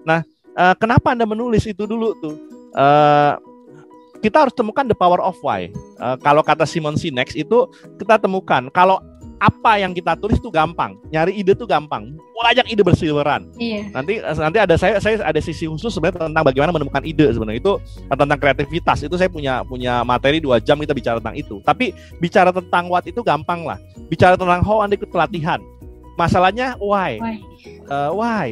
Nah, kenapa Anda menulis itu dulu tuh? Kita harus temukan the power of why. Kalau kata Simon Sinek itu kita temukan kalau apa yang kita tulis itu gampang, nyari ide tuh gampang, banyak ide berseliweran. Iya. Nanti ada saya ada sisi khusus sebenarnya tentang bagaimana menemukan ide sebenarnya itu tentang kreativitas itu saya punya materi 2 jam kita bicara tentang itu. Tapi bicara tentang what itu gampang lah. Bicara tentang how Anda ikut pelatihan. Masalahnya why.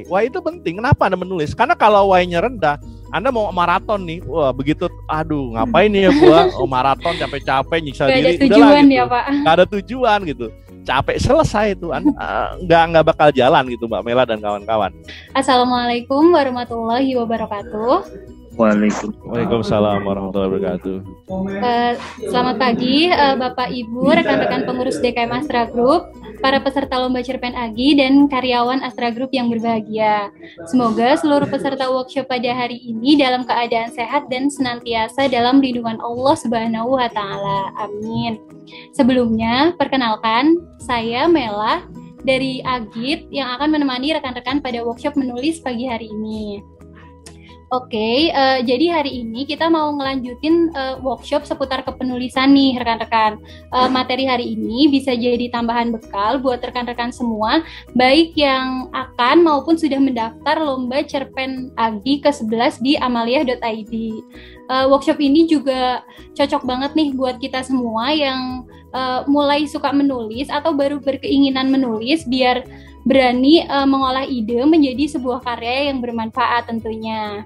Why itu penting. Kenapa Anda menulis? Karena kalau why-nya rendah, Anda mau maraton nih, wah begitu, aduh ngapain nih ya gua maraton capek-capek nyiksa diri, ada tujuan gitu. Ya Pak. Gak ada tujuan gitu, capek selesai itu, nggak bakal jalan gitu Mbak Mela dan kawan-kawan. Assalamualaikum warahmatullahi wabarakatuh. Waalaikumsalam warahmatullahi wabarakatuh. Selamat pagi Bapak Ibu, rekan-rekan pengurus DKM Astra Group, para peserta Lomba Cerpen Agi dan karyawan Astra Group yang berbahagia. Semoga seluruh peserta workshop pada hari ini dalam keadaan sehat dan senantiasa dalam lindungan Allah Subhanahu wa Ta'ala. Amin. Sebelumnya, perkenalkan, saya Mela dari Agit yang akan menemani rekan-rekan pada workshop menulis pagi hari ini. Oke, jadi hari ini kita mau ngelanjutin workshop seputar kepenulisan nih rekan-rekan. Materi hari ini bisa jadi tambahan bekal buat rekan-rekan semua, baik yang akan maupun sudah mendaftar Lomba Cerpen Agi ke-11 di amalia.id. Workshop ini juga cocok banget nih buat kita semua yang mulai suka menulis atau baru berkeinginan menulis biar berani mengolah ide menjadi sebuah karya yang bermanfaat tentunya.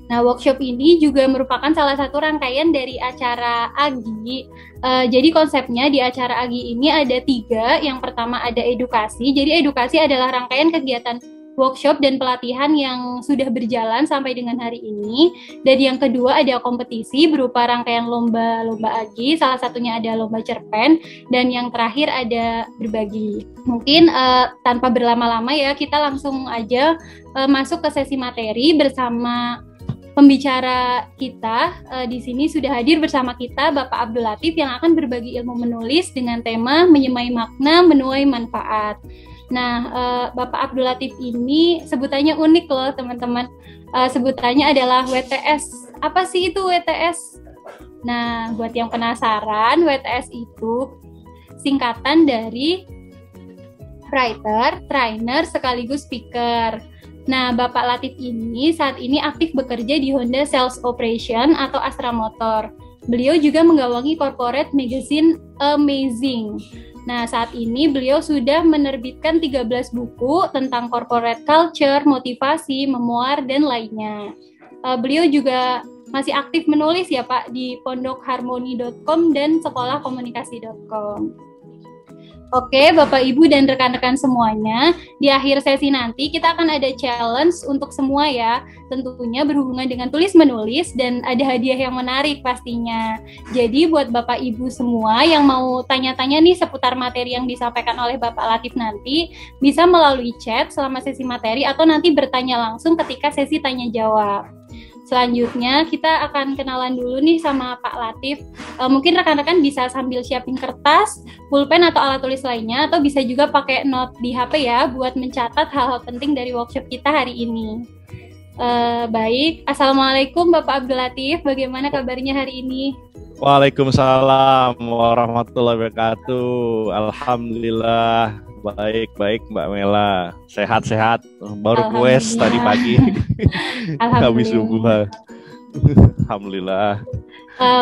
Nah, workshop ini juga merupakan salah satu rangkaian dari acara Agi. Jadi konsepnya di acara Agi ini ada 3. Yang pertama ada edukasi. Jadi edukasi adalah rangkaian kegiatan workshop dan pelatihan yang sudah berjalan sampai dengan hari ini. Dan yang kedua ada kompetisi berupa rangkaian lomba-lomba Agi, salah satunya ada lomba cerpen, dan yang terakhir ada berbagi. Mungkin tanpa berlama-lama ya, kita langsung aja masuk ke sesi materi bersama pembicara kita. Di sini sudah hadir bersama kita Bapak Abdul Latif yang akan berbagi ilmu menulis dengan tema menyemai makna, menuai manfaat. Nah, Bapak Abdul Latif ini sebutannya unik loh teman-teman. Sebutannya adalah WTS. Apa sih itu WTS? Nah, buat yang penasaran, WTS itu singkatan dari writer, trainer, sekaligus speaker. Nah, Bapak Latif ini saat ini aktif bekerja di Honda Sales Operation atau Astra Motor. Beliau juga menggawangi corporate magazine Amazing. Nah, saat ini beliau sudah menerbitkan 13 buku tentang corporate culture, motivasi, memoir, dan lainnya. Beliau juga masih aktif menulis ya Pak di pondokharmoni.com dan sekolahkomunikasi.com. Oke, Bapak, Ibu, dan rekan-rekan semuanya, di akhir sesi nanti kita akan ada challenge untuk semua ya, tentunya berhubungan dengan tulis-menulis dan ada hadiah yang menarik pastinya. Jadi buat Bapak Ibu semua yang mau tanya-tanya nih seputar materi yang disampaikan oleh Bapak Latif nanti, bisa melalui chat selama sesi materi atau nanti bertanya langsung ketika sesi tanya-jawab. Selanjutnya kita akan kenalan dulu nih sama Pak Latif. Mungkin rekan-rekan bisa sambil siapin kertas, pulpen atau alat tulis lainnya, atau bisa juga pakai note di HP ya buat mencatat hal-hal penting dari workshop kita hari ini. Baik, Assalamualaikum Bapak Abdul Latif, bagaimana kabarnya hari ini? Waalaikumsalam warahmatullahi wabarakatuh. Alhamdulillah baik Mbak Mela, sehat-sehat. Baru kues tadi pagi. Habis subuh. Alhamdulillah.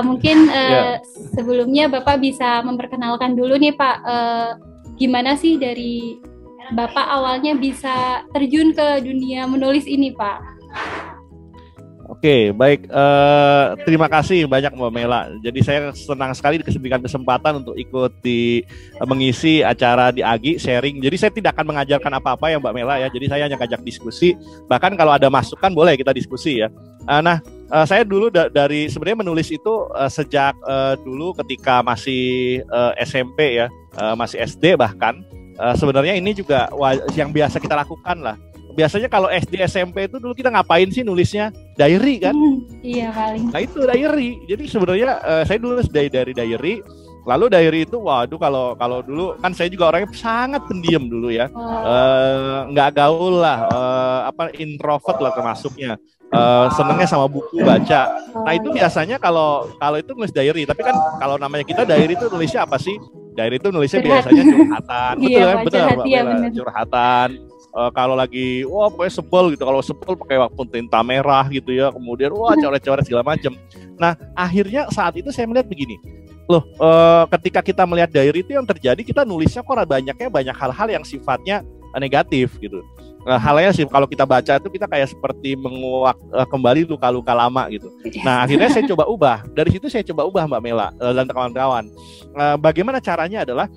Mungkin sebelumnya Bapak bisa memperkenalkan dulu nih Pak, gimana sih dari Bapak awalnya bisa terjun ke dunia menulis ini Pak? Oke, baik. Terima kasih banyak Mbak Mela. Jadi saya senang sekali diberikan kesempatan untuk ikut mengisi acara di Agi, sharing. Jadi saya tidak akan mengajarkan apa-apa ya Mbak Mela ya. Jadi saya hanya ngajak diskusi. Bahkan kalau ada masukan boleh kita diskusi ya. Saya dulu dari sebenarnya menulis itu sejak dulu ketika masih SMP ya, masih SD bahkan. Sebenarnya ini juga yang biasa kita lakukan lah. Biasanya kalau SD SMP itu dulu kita ngapain sih nulisnya? Diary kan? Iya paling. Nah itu diary. Jadi sebenarnya saya dulu dari diary. Lalu diary itu, waduh, kalau dulu kan saya juga orangnya sangat pendiam dulu ya, nggak gaul lah, introvert lah termasuknya. Senengnya sama buku baca. Nah itu biasanya kalau itu nulis diary, tapi kan kalau namanya kita diary itu nulisnya apa sih? Diary itu nulisnya biasanya curhatan, betul kan? Betul, curhatan. Kalau lagi pokoknya sebel gitu, kalau sebel pakai waktu tinta merah gitu ya, kemudian coret-coret segala macam. Nah akhirnya saat itu saya melihat begini, loh, ketika kita melihat diary itu yang terjadi, kita nulisnya kok banyak hal-hal yang sifatnya negatif gitu. Halnya sih kalau kita baca itu kita kayak seperti menguak kembali luka-luka lama gitu. Nah akhirnya saya coba ubah. Dari situ saya coba ubah Mbak Mela dan kawan-kawan. Bagaimana caranya adalah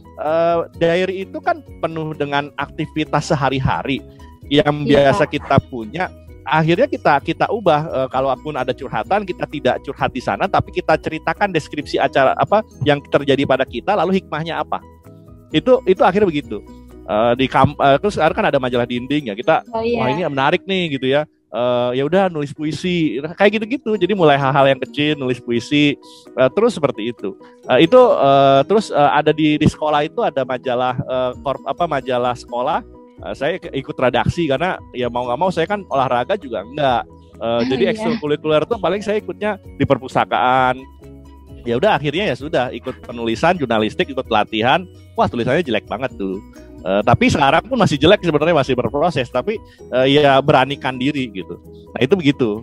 diary itu kan penuh dengan aktivitas sehari-hari yang biasa kita punya. Akhirnya kita ubah, kalaupun ada curhatan, kita tidak curhat di sana, tapi kita ceritakan deskripsi acara apa yang terjadi pada kita, lalu hikmahnya apa. Itu akhirnya begitu. Terus sekarang kan ada majalah dinding ya, kita wah ini menarik nih gitu ya. Ya udah nulis puisi kayak gitu-gitu. Jadi mulai hal-hal yang kecil, nulis puisi, terus seperti itu. Terus ada di sekolah itu ada majalah majalah sekolah. Saya ikut redaksi karena ya mau nggak mau saya kan olahraga juga enggak. Jadi ekstrakurikuler itu paling saya ikutnya di perpustakaan. Ya udah akhirnya ya sudah ikut penulisan jurnalistik, ikut pelatihan. Wah tulisannya jelek banget dulu. Tapi sekarang pun masih jelek sebenarnya, masih berproses. Tapi ya beranikan diri gitu. Nah itu begitu.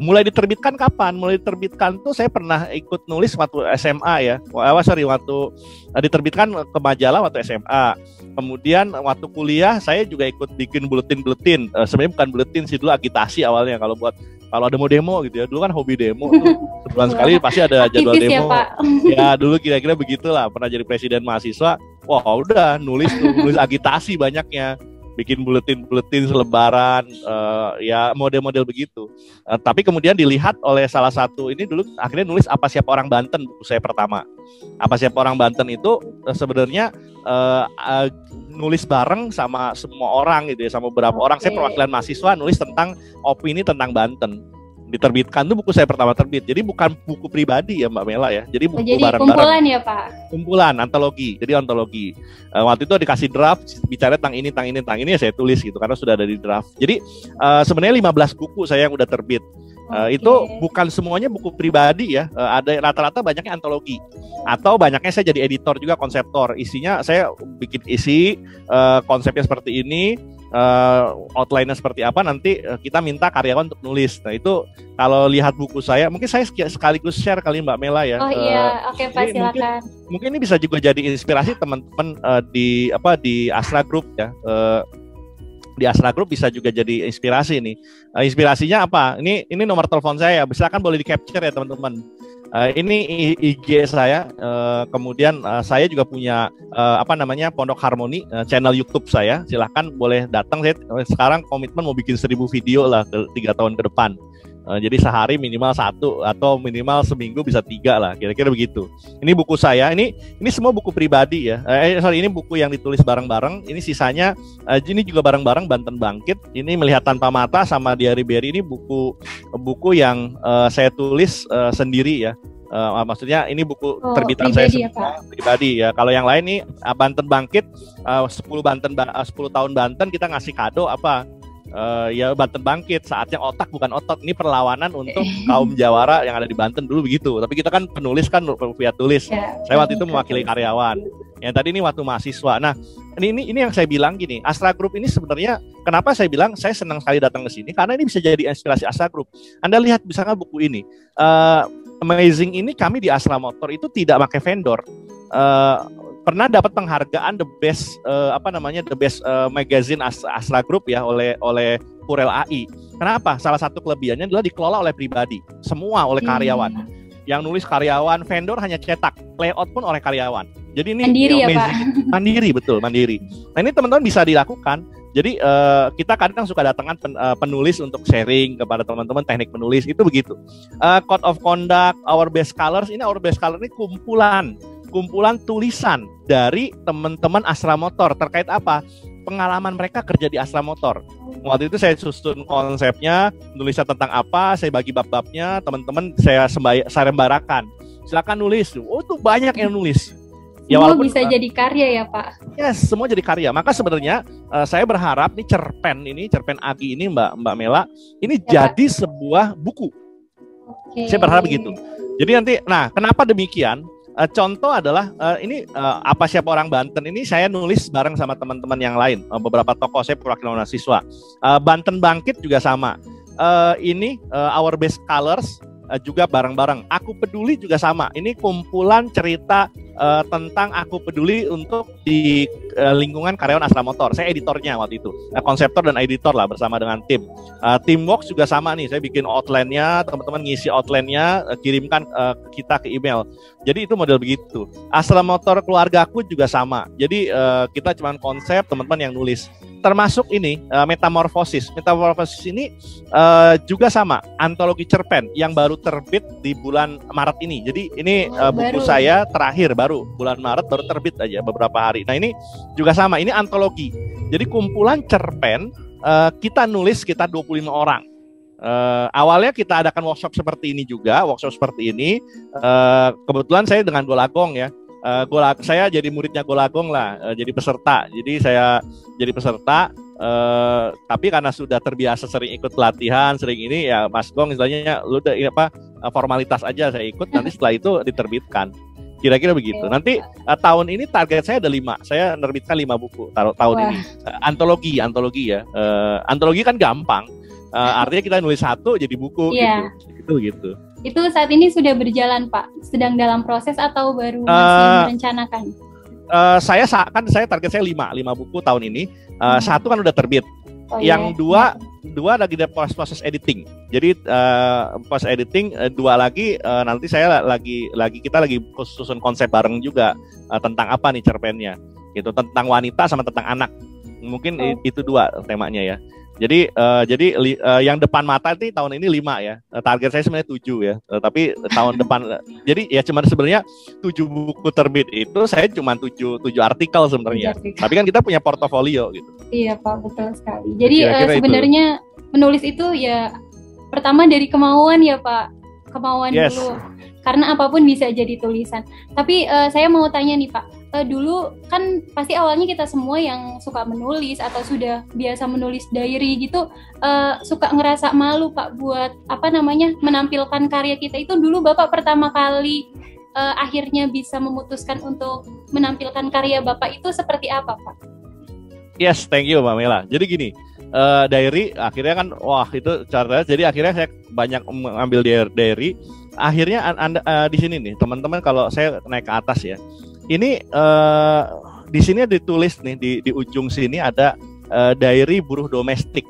Mulai diterbitkan kapan? Mulai diterbitkan tuh saya pernah ikut nulis waktu SMA ya. Waktu diterbitkan ke majalah waktu SMA. Kemudian waktu kuliah saya juga ikut bikin buletin-buletin. Sebenarnya bukan buletin sih, dulu agitasi awalnya kalau ada mau demo gitu ya. Dulu kan hobi demo tuh. Sebulan sekali pasti ada jadwal demo. Ya dulu kira-kira begitulah. Pernah jadi presiden mahasiswa. Wah udah nulis agitasi banyaknya, bikin buletin selebaran, ya model-model begitu. Tapi kemudian dilihat oleh salah satu ini dulu akhirnya nulis Apa Siapa Orang Banten, buku saya pertama. Apa Siapa Orang Banten itu sebenarnya nulis bareng sama semua orang gitu ya, sama beberapa orang. Saya perwakilan mahasiswa nulis tentang opini tentang Banten. Diterbitkan tuh buku saya pertama terbit. Jadi bukan buku pribadi ya Mbak Mela ya. Jadi buku bareng-bareng. Kumpulan ya Pak? Kumpulan, antologi. Jadi antologi. Waktu itu dikasih draft, bicara tentang ini ya saya tulis gitu karena sudah ada di draft. Jadi sebenarnya 15 buku saya yang udah terbit. Itu bukan semuanya buku pribadi ya. Ada rata-rata banyaknya antologi. Atau banyaknya saya jadi editor juga, konseptor. Isinya saya bikin konsepnya seperti ini. Outline-nya seperti apa, nanti kita minta karyawan untuk nulis. Nah itu kalau lihat buku saya, mungkin saya sekaligus share kali Mbak Mela ya. Oh iya, oke Pak, silakan. Mungkin ini bisa juga jadi inspirasi teman-teman di Astra Group ya. Di Astra Group bisa juga jadi inspirasi nih. Inspirasinya apa? Ini nomor telepon saya, silakan boleh di capture ya teman-teman. Ini IG saya, kemudian saya juga punya Pondok Harmoni, channel YouTube saya. Silahkan boleh datang. Saya sekarang komitmen mau bikin 1000 video lah 3 tahun ke depan. Jadi sehari minimal 1 atau minimal seminggu bisa 3 lah, kira-kira begitu. Ini buku saya, ini semua buku pribadi ya. Ini buku yang ditulis bareng-bareng. Ini sisanya, ini juga bareng-bareng Banten Bangkit. Ini Melihat Tanpa Mata sama Diary Berry, ini buku yang saya tulis sendiri ya. Maksudnya ini buku terbitan saya pribadi ya. Kalau yang lain nih Banten Bangkit, 10 tahun Banten, kita ngasih kado apa? Ya Banten Bangkit, saatnya otak bukan otot. Ini perlawanan untuk kaum Jawara yang ada di Banten dulu begitu. Tapi kita kan penulis kan via tulis. Saya waktu itu mewakili karyawan. Yang tadi ini waktu mahasiswa. Nah, ini yang saya bilang gini, Astra Group ini sebenarnya kenapa saya bilang saya senang sekali datang ke sini, karena ini bisa jadi inspirasi Astra Group. Anda lihat misalnya buku ini. Amazing ini kami di Astra Motor itu tidak pakai vendor. Pernah dapat penghargaan the best magazine Astra Group ya oleh Purel AI. Kenapa? Salah satu kelebihannya adalah dikelola oleh pribadi, semua oleh karyawan. Yang nulis karyawan, vendor hanya cetak, layout pun oleh karyawan. Jadi ini mandiri ya Pak? Mandiri, betul, mandiri. Nah ini teman-teman bisa dilakukan. Jadi kita kadang suka datangan penulis untuk sharing kepada teman-teman teknik menulis, itu begitu. Code of Conduct, Our Best Colors, ini Our Best Colors ini kumpulan tulisan dari teman-teman Astra Motor terkait apa? Pengalaman mereka kerja di Astra Motor. Waktu itu saya susun konsepnya, tulisan tentang apa, saya bagi bab-babnya, teman-teman saya rembarakan. Silakan nulis. Oh, tuh banyak yang nulis. Ya, walaupun bisa jadi karya ya Pak. Yes, semua jadi karya. Maka sebenarnya saya berharap nih cerpen Agi ini Mbak Mela ini ya, jadi Pak, sebuah buku. Saya berharap begitu. Jadi nanti, nah kenapa demikian? Contoh adalah ini apa siapa orang Banten ini saya nulis bareng sama teman-teman yang lain, beberapa tokoh, saya perwakilan mahasiswa. Banten Bangkit juga sama. Ini Our Best Colors juga bareng-bareng. Aku Peduli juga sama. Ini kumpulan cerita tentang Aku Peduli untuk di lingkungan karyawan Astra Motor. Saya editornya waktu itu, konseptor dan editor lah bersama dengan tim. Teamworks juga sama nih. Saya bikin outline-nya, teman-teman ngisi outline-nya, kirimkan kita ke email. Jadi itu model begitu. Astra Motor Keluargaku juga sama. Jadi kita cuma konsep, teman-teman yang nulis. Termasuk ini Metamorfosis. Metamorfosis ini juga sama, antologi cerpen yang baru terbit di bulan Maret ini. Jadi ini buku saya terakhir baru bulan Maret baru terbit aja beberapa hari. Nah ini juga sama, ini antologi. Jadi kumpulan cerpen kita nulis sekitar 25 orang. Awalnya kita adakan workshop seperti ini juga, kebetulan saya dengan Golagong ya. Saya jadi muridnya Golagong lah, jadi peserta. Jadi saya jadi peserta, tapi karena sudah terbiasa sering ikut pelatihan, sering ini ya Mas Gong istilahnya lu udah formalitas aja saya ikut, nanti setelah itu diterbitkan. Kira-kira begitu. Nanti tahun ini target saya ada 5. Saya menerbitkan 5 buku tahun ini. Antologi ya. Antologi kan gampang. Artinya kita nulis satu jadi buku gitu. Itu saat ini sudah berjalan Pak? Sedang dalam proses atau baru masih merencanakan? Saya target saya 5 buku tahun ini. Satu kan udah terbit. Yang dua lagi ada proses editing. Jadi proses editing, 2 lagi nanti saya kita lagi susun konsep bareng juga tentang apa nih cerpennya. Gitu, tentang wanita sama tentang anak. Mungkin itu 2 temanya ya. Jadi yang depan mata ini tahun ini 5 ya. Target saya sebenarnya 7 ya. Tapi tahun depan jadi ya cuma sebenarnya 7 buku terbit itu saya cuma 7 artikel sebenarnya. Tapi kan kita punya portofolio gitu. Iya Pak, betul sekali. Jadi sebenarnya menulis itu ya pertama dari kemauan ya Pak. Kemauan dulu. Karena apapun bisa jadi tulisan. Tapi saya mau tanya nih Pak. Dulu kan pasti awalnya kita semua yang suka menulis atau sudah biasa menulis diary gitu suka ngerasa malu Pak buat menampilkan karya kita. Itu dulu Bapak pertama kali akhirnya bisa memutuskan untuk menampilkan karya Bapak itu seperti apa Pak? Yes, thank you Mbak Mela. Jadi gini, diary akhirnya kan itu caranya. Jadi akhirnya saya banyak mengambil diary. Akhirnya di sini nih teman-teman, kalau saya naik ke atas ya. Ini di sini ditulis nih di ujung sini ada diary buruh domestik.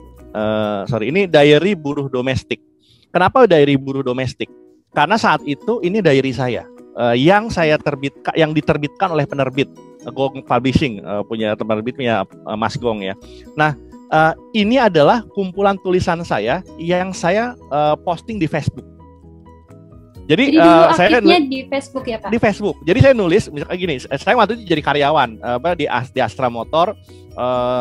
Ini diary buruh domestik. Kenapa diary buruh domestik? Karena saat itu ini diary saya yang diterbitkan oleh penerbit Gong Publishing, punya penerbitnya Mas Gong ya. Nah, ini adalah kumpulan tulisan saya yang saya posting di Facebook. Jadi saya di Facebook ya Pak? Di Facebook. Jadi saya nulis misalnya gini, saya waktu itu jadi karyawan di Astra Motor.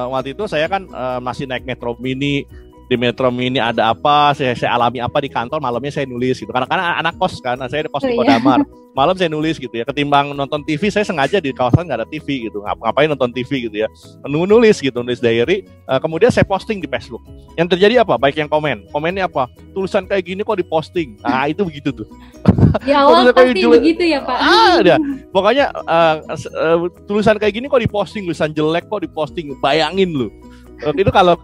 Waktu itu saya kan masih naik Metro Mini. Di Metro Mini ada apa, saya alami apa di kantor, malamnya saya nulis gitu. Karena anak kos kan, saya di kos di Kodamar. Malam saya nulis gitu ya. Ketimbang nonton TV, saya sengaja di kawasan nggak ada TV gitu. Ngapain nonton TV gitu ya. Nulis diary. Kemudian saya posting di Facebook. Yang terjadi apa? Baik yang komennya apa? Tulisan kayak gini kok diposting. Nah itu begitu tuh. Di awal pasti begitu ya Pak. Pokoknya tulisan kayak gini kok diposting, tulisan jelek kok diposting. Bayangin lu. Itu kalau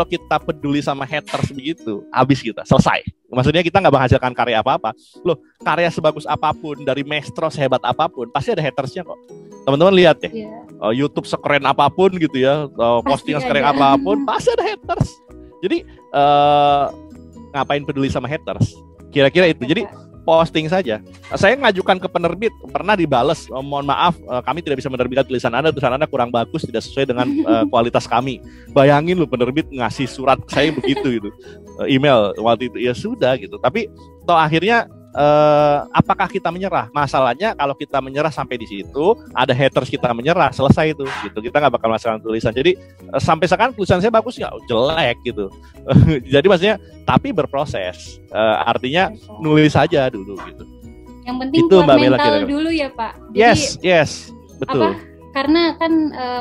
kita peduli sama haters begitu, habis kita, selesai. Maksudnya kita nggak menghasilkan karya apa-apa. Loh, karya sebagus apapun, dari maestro sehebat apapun, pasti ada hatersnya kok. Teman-teman lihat ya, YouTube sekeren apapun gitu ya, postingan sekeren apapun, pasti ada haters. Jadi ngapain peduli sama haters? Kira-kira itu. Jadi posting saja. Saya ngajukan ke penerbit, pernah dibales, mohon maaf kami tidak bisa menerbitkan tulisan Anda kurang bagus, tidak sesuai dengan kualitas kami. Bayangin lu penerbit ngasih surat saya begitu gitu. Email waktu itu ya sudah gitu. Tapi toh akhirnya apakah kita menyerah? Masalahnya kalau kita menyerah sampai di situ, ada haters kita menyerah, selesai itu gitu. Kita nggak bakal menghasilkan tulisan. Jadi sampai sekarang tulisan saya bagus nggak? Jelek gitu. Jadi maksudnya tapi berproses. Artinya nulis saja dulu gitu. Yang penting itu, kuat mental dulu ya Pak. Jadi, yes. Betul. Karena kan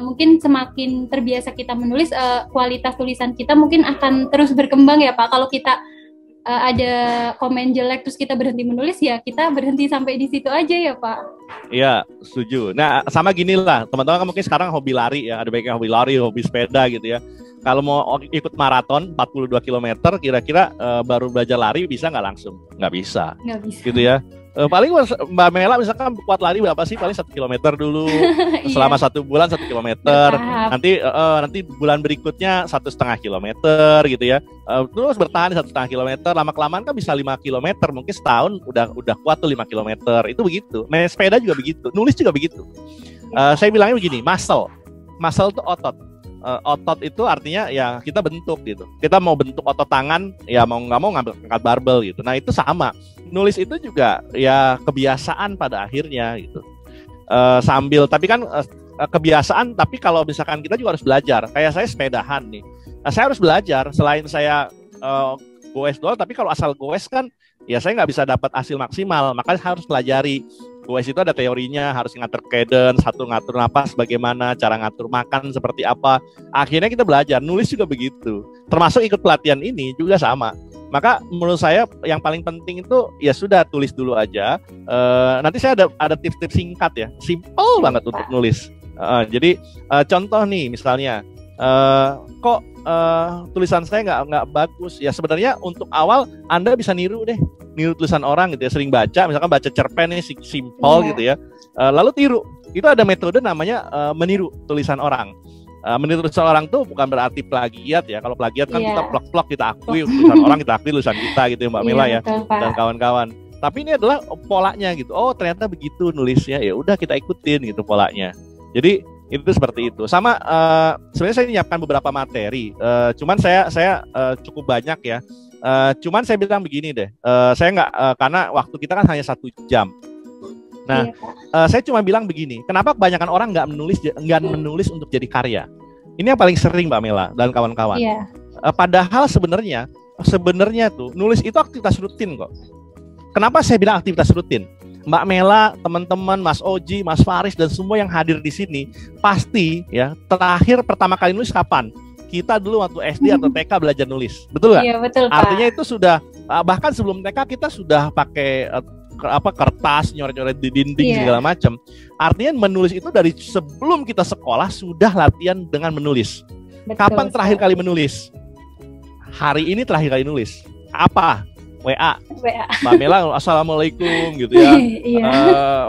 mungkin semakin terbiasa kita menulis, kualitas tulisan kita mungkin akan terus berkembang ya Pak. Kalau kita ada komen jelek terus kita berhenti menulis, ya kita berhenti sampai di situ aja ya Pak. Iya, setuju. Nah, sama gini lah, teman-teman kan mungkin sekarang hobi lari ya, ada baiknya hobi lari, hobi sepeda gitu ya. Kalau mau ikut maraton 42 km, kira-kira baru belajar lari bisa nggak langsung? Nggak bisa. Nggak bisa. Gitu ya. Paling Mbak Mela misalkan kuat lari berapa sih? Paling 1 kilometer dulu selama 1 bulan 1 kilometer. Nanti bulan berikutnya 1,5 kilometer gitu ya. Terus bertahan 1,5 kilometer. Lama kelamaan kan bisa 5 kilometer. Mungkin setahun udah kuat tuh 5 kilometer. Itu begitu. Main sepeda juga begitu. Nulis juga begitu. Saya bilangnya begini, muscle tuh otot. Otot itu artinya ya kita bentuk gitu. Kita mau bentuk otot tangan, ya mau nggak mau ngangkat barbel gitu. Nah itu sama. Nulis itu juga ya kebiasaan pada akhirnya gitu. Tapi kan kebiasaan. Tapi kalau misalkan kita juga harus belajar. Kayak saya sepedahan nih. Saya harus belajar. Selain saya goes doang, tapi kalau asal goes kan ya saya nggak bisa dapat hasil maksimal. Makanya harus pelajari. Goes itu ada teorinya, harus ngatur cadence, ngatur napas bagaimana, cara ngatur makan seperti apa. Akhirnya kita belajar, nulis juga begitu. Termasuk ikut pelatihan ini juga sama. Maka menurut saya yang paling penting itu ya sudah tulis dulu aja. Nanti saya ada tips-tips singkat ya, simple banget untuk nulis. Jadi contoh nih misalnya, kok tulisan saya nggak bagus? Ya sebenarnya untuk awal Anda bisa niru tulisan orang gitu ya, sering baca, misalkan baca cerpen nih simple gitu ya, lalu tiru. Itu ada metode namanya meniru tulisan orang. Meniru tulisan orang tuh bukan berarti plagiat ya. Kalau plagiat kan kita plok-plok, kita akui tulisan orang, kita akui tulisan kita gitu ya Mbak Mela ya, dan kawan-kawan. Tapi ini adalah polanya gitu. Oh ternyata begitu nulisnya, ya udah kita ikutin gitu polanya. Jadi itu seperti itu. Sama sebenarnya saya menyiapkan beberapa materi. Cuman saya cukup banyak ya. Cuman saya bilang begini deh, saya nggak karena waktu kita kan hanya 1 jam. Nah, saya cuma bilang begini, kenapa kebanyakan orang nggak menulis untuk jadi karya? Ini yang paling sering Mbak Mela dan kawan-kawan. Padahal sebenarnya tuh nulis itu aktivitas rutin kok. Kenapa saya bilang aktivitas rutin? Mbak Mela, teman-teman, Mas Oji, Mas Faris dan semua yang hadir di sini pasti ya terakhir pertama kali nulis kapan? Kita dulu waktu SD atau TK belajar nulis, betul nggak? Iya betul Pak. Artinya itu sudah bahkan sebelum TK kita sudah pakai kertas, nyoret-nyoret di dinding segala macam. Artinya menulis itu dari sebelum kita sekolah sudah latihan dengan menulis. Betul, kapan terakhir kali menulis? Hari ini terakhir kali nulis. Apa? WA. Mbak Mela, assalamualaikum gitu ya.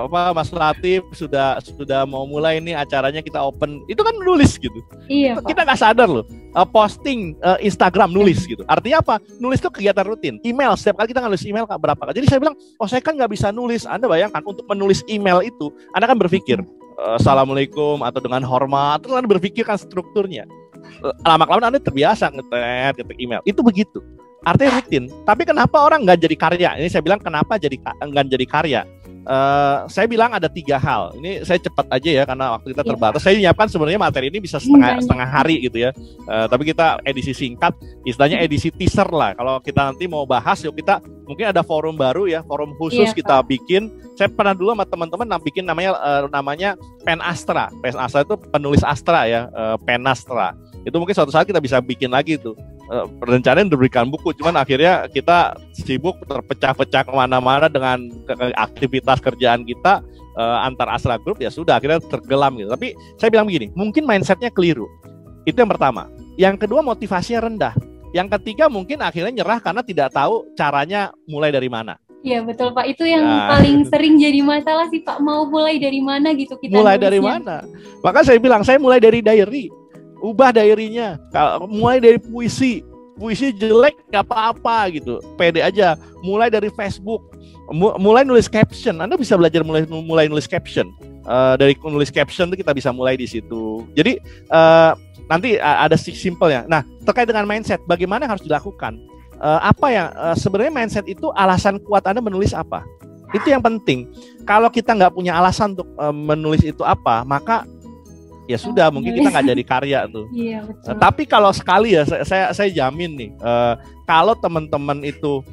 Mas Latif sudah mau mulai nih acaranya, kita open. Itu kan nulis gitu. Iya, kita nggak sadar loh. Posting Instagram nulis gitu. Artinya apa? Nulis itu kegiatan rutin. Email, setiap kali kita nulis email berapa kali. Jadi saya bilang, saya kan nggak bisa nulis. Anda bayangkan untuk menulis email itu, Anda kan berpikir assalamualaikum atau dengan hormat, terus Anda berpikir kan strukturnya. Lama-kelamaan Anda terbiasa ngetik email. Itu begitu. Artinya rutin. Tapi kenapa orang nggak jadi karya? Ini saya bilang kenapa nggak jadi karya. Saya bilang ada 3 hal. Ini saya cepat aja ya karena waktu kita terbatas. Saya nyiapkan sebenarnya materi ini bisa setengah hari gitu ya. Tapi kita edisi singkat, istilahnya edisi teaser lah. Kalau kita nanti mau bahas, yuk kita mungkin ada forum baru ya, forum khusus kita bikin. Saya pernah dulu sama teman-teman bikin namanya Pen Astra. Pen Astra itu penulis Astra ya, Pen Astra. Itu mungkin suatu saat kita bisa bikin lagi tuh. Rencananya diberikan buku, cuman akhirnya kita sibuk terpecah-pecah kemana-mana dengan aktivitas kerjaan kita antar Astra Group, ya sudah akhirnya tergelam gitu. Tapi saya bilang begini, mungkin mindsetnya keliru. Itu yang pertama. Yang kedua, motivasinya rendah. Yang ketiga, mungkin akhirnya nyerah karena tidak tahu caranya mulai dari mana. Iya betul Pak, itu yang paling sering jadi masalah sih Pak, mau mulai dari mana gitu kita. Mulai dari mana? Maka saya bilang, saya mulai dari diary. Ubah diary-nya, mulai dari puisi jelek gak apa-apa gitu, pede aja. Mulai dari Facebook, mulai nulis caption. Anda bisa belajar mulai nulis caption. Dari nulis caption itu kita bisa mulai di situ. Jadi nanti ada simpelnya. Nah, terkait dengan mindset, bagaimana harus dilakukan? Sebenarnya mindset itu alasan kuat Anda menulis apa? Itu yang penting. Kalau kita nggak punya alasan untuk menulis itu apa, maka ya sudah, mungkin kita nggak jadi karya tuh. Iya, betul. Tapi kalau sekali ya, saya jamin nih, kalau teman-teman itu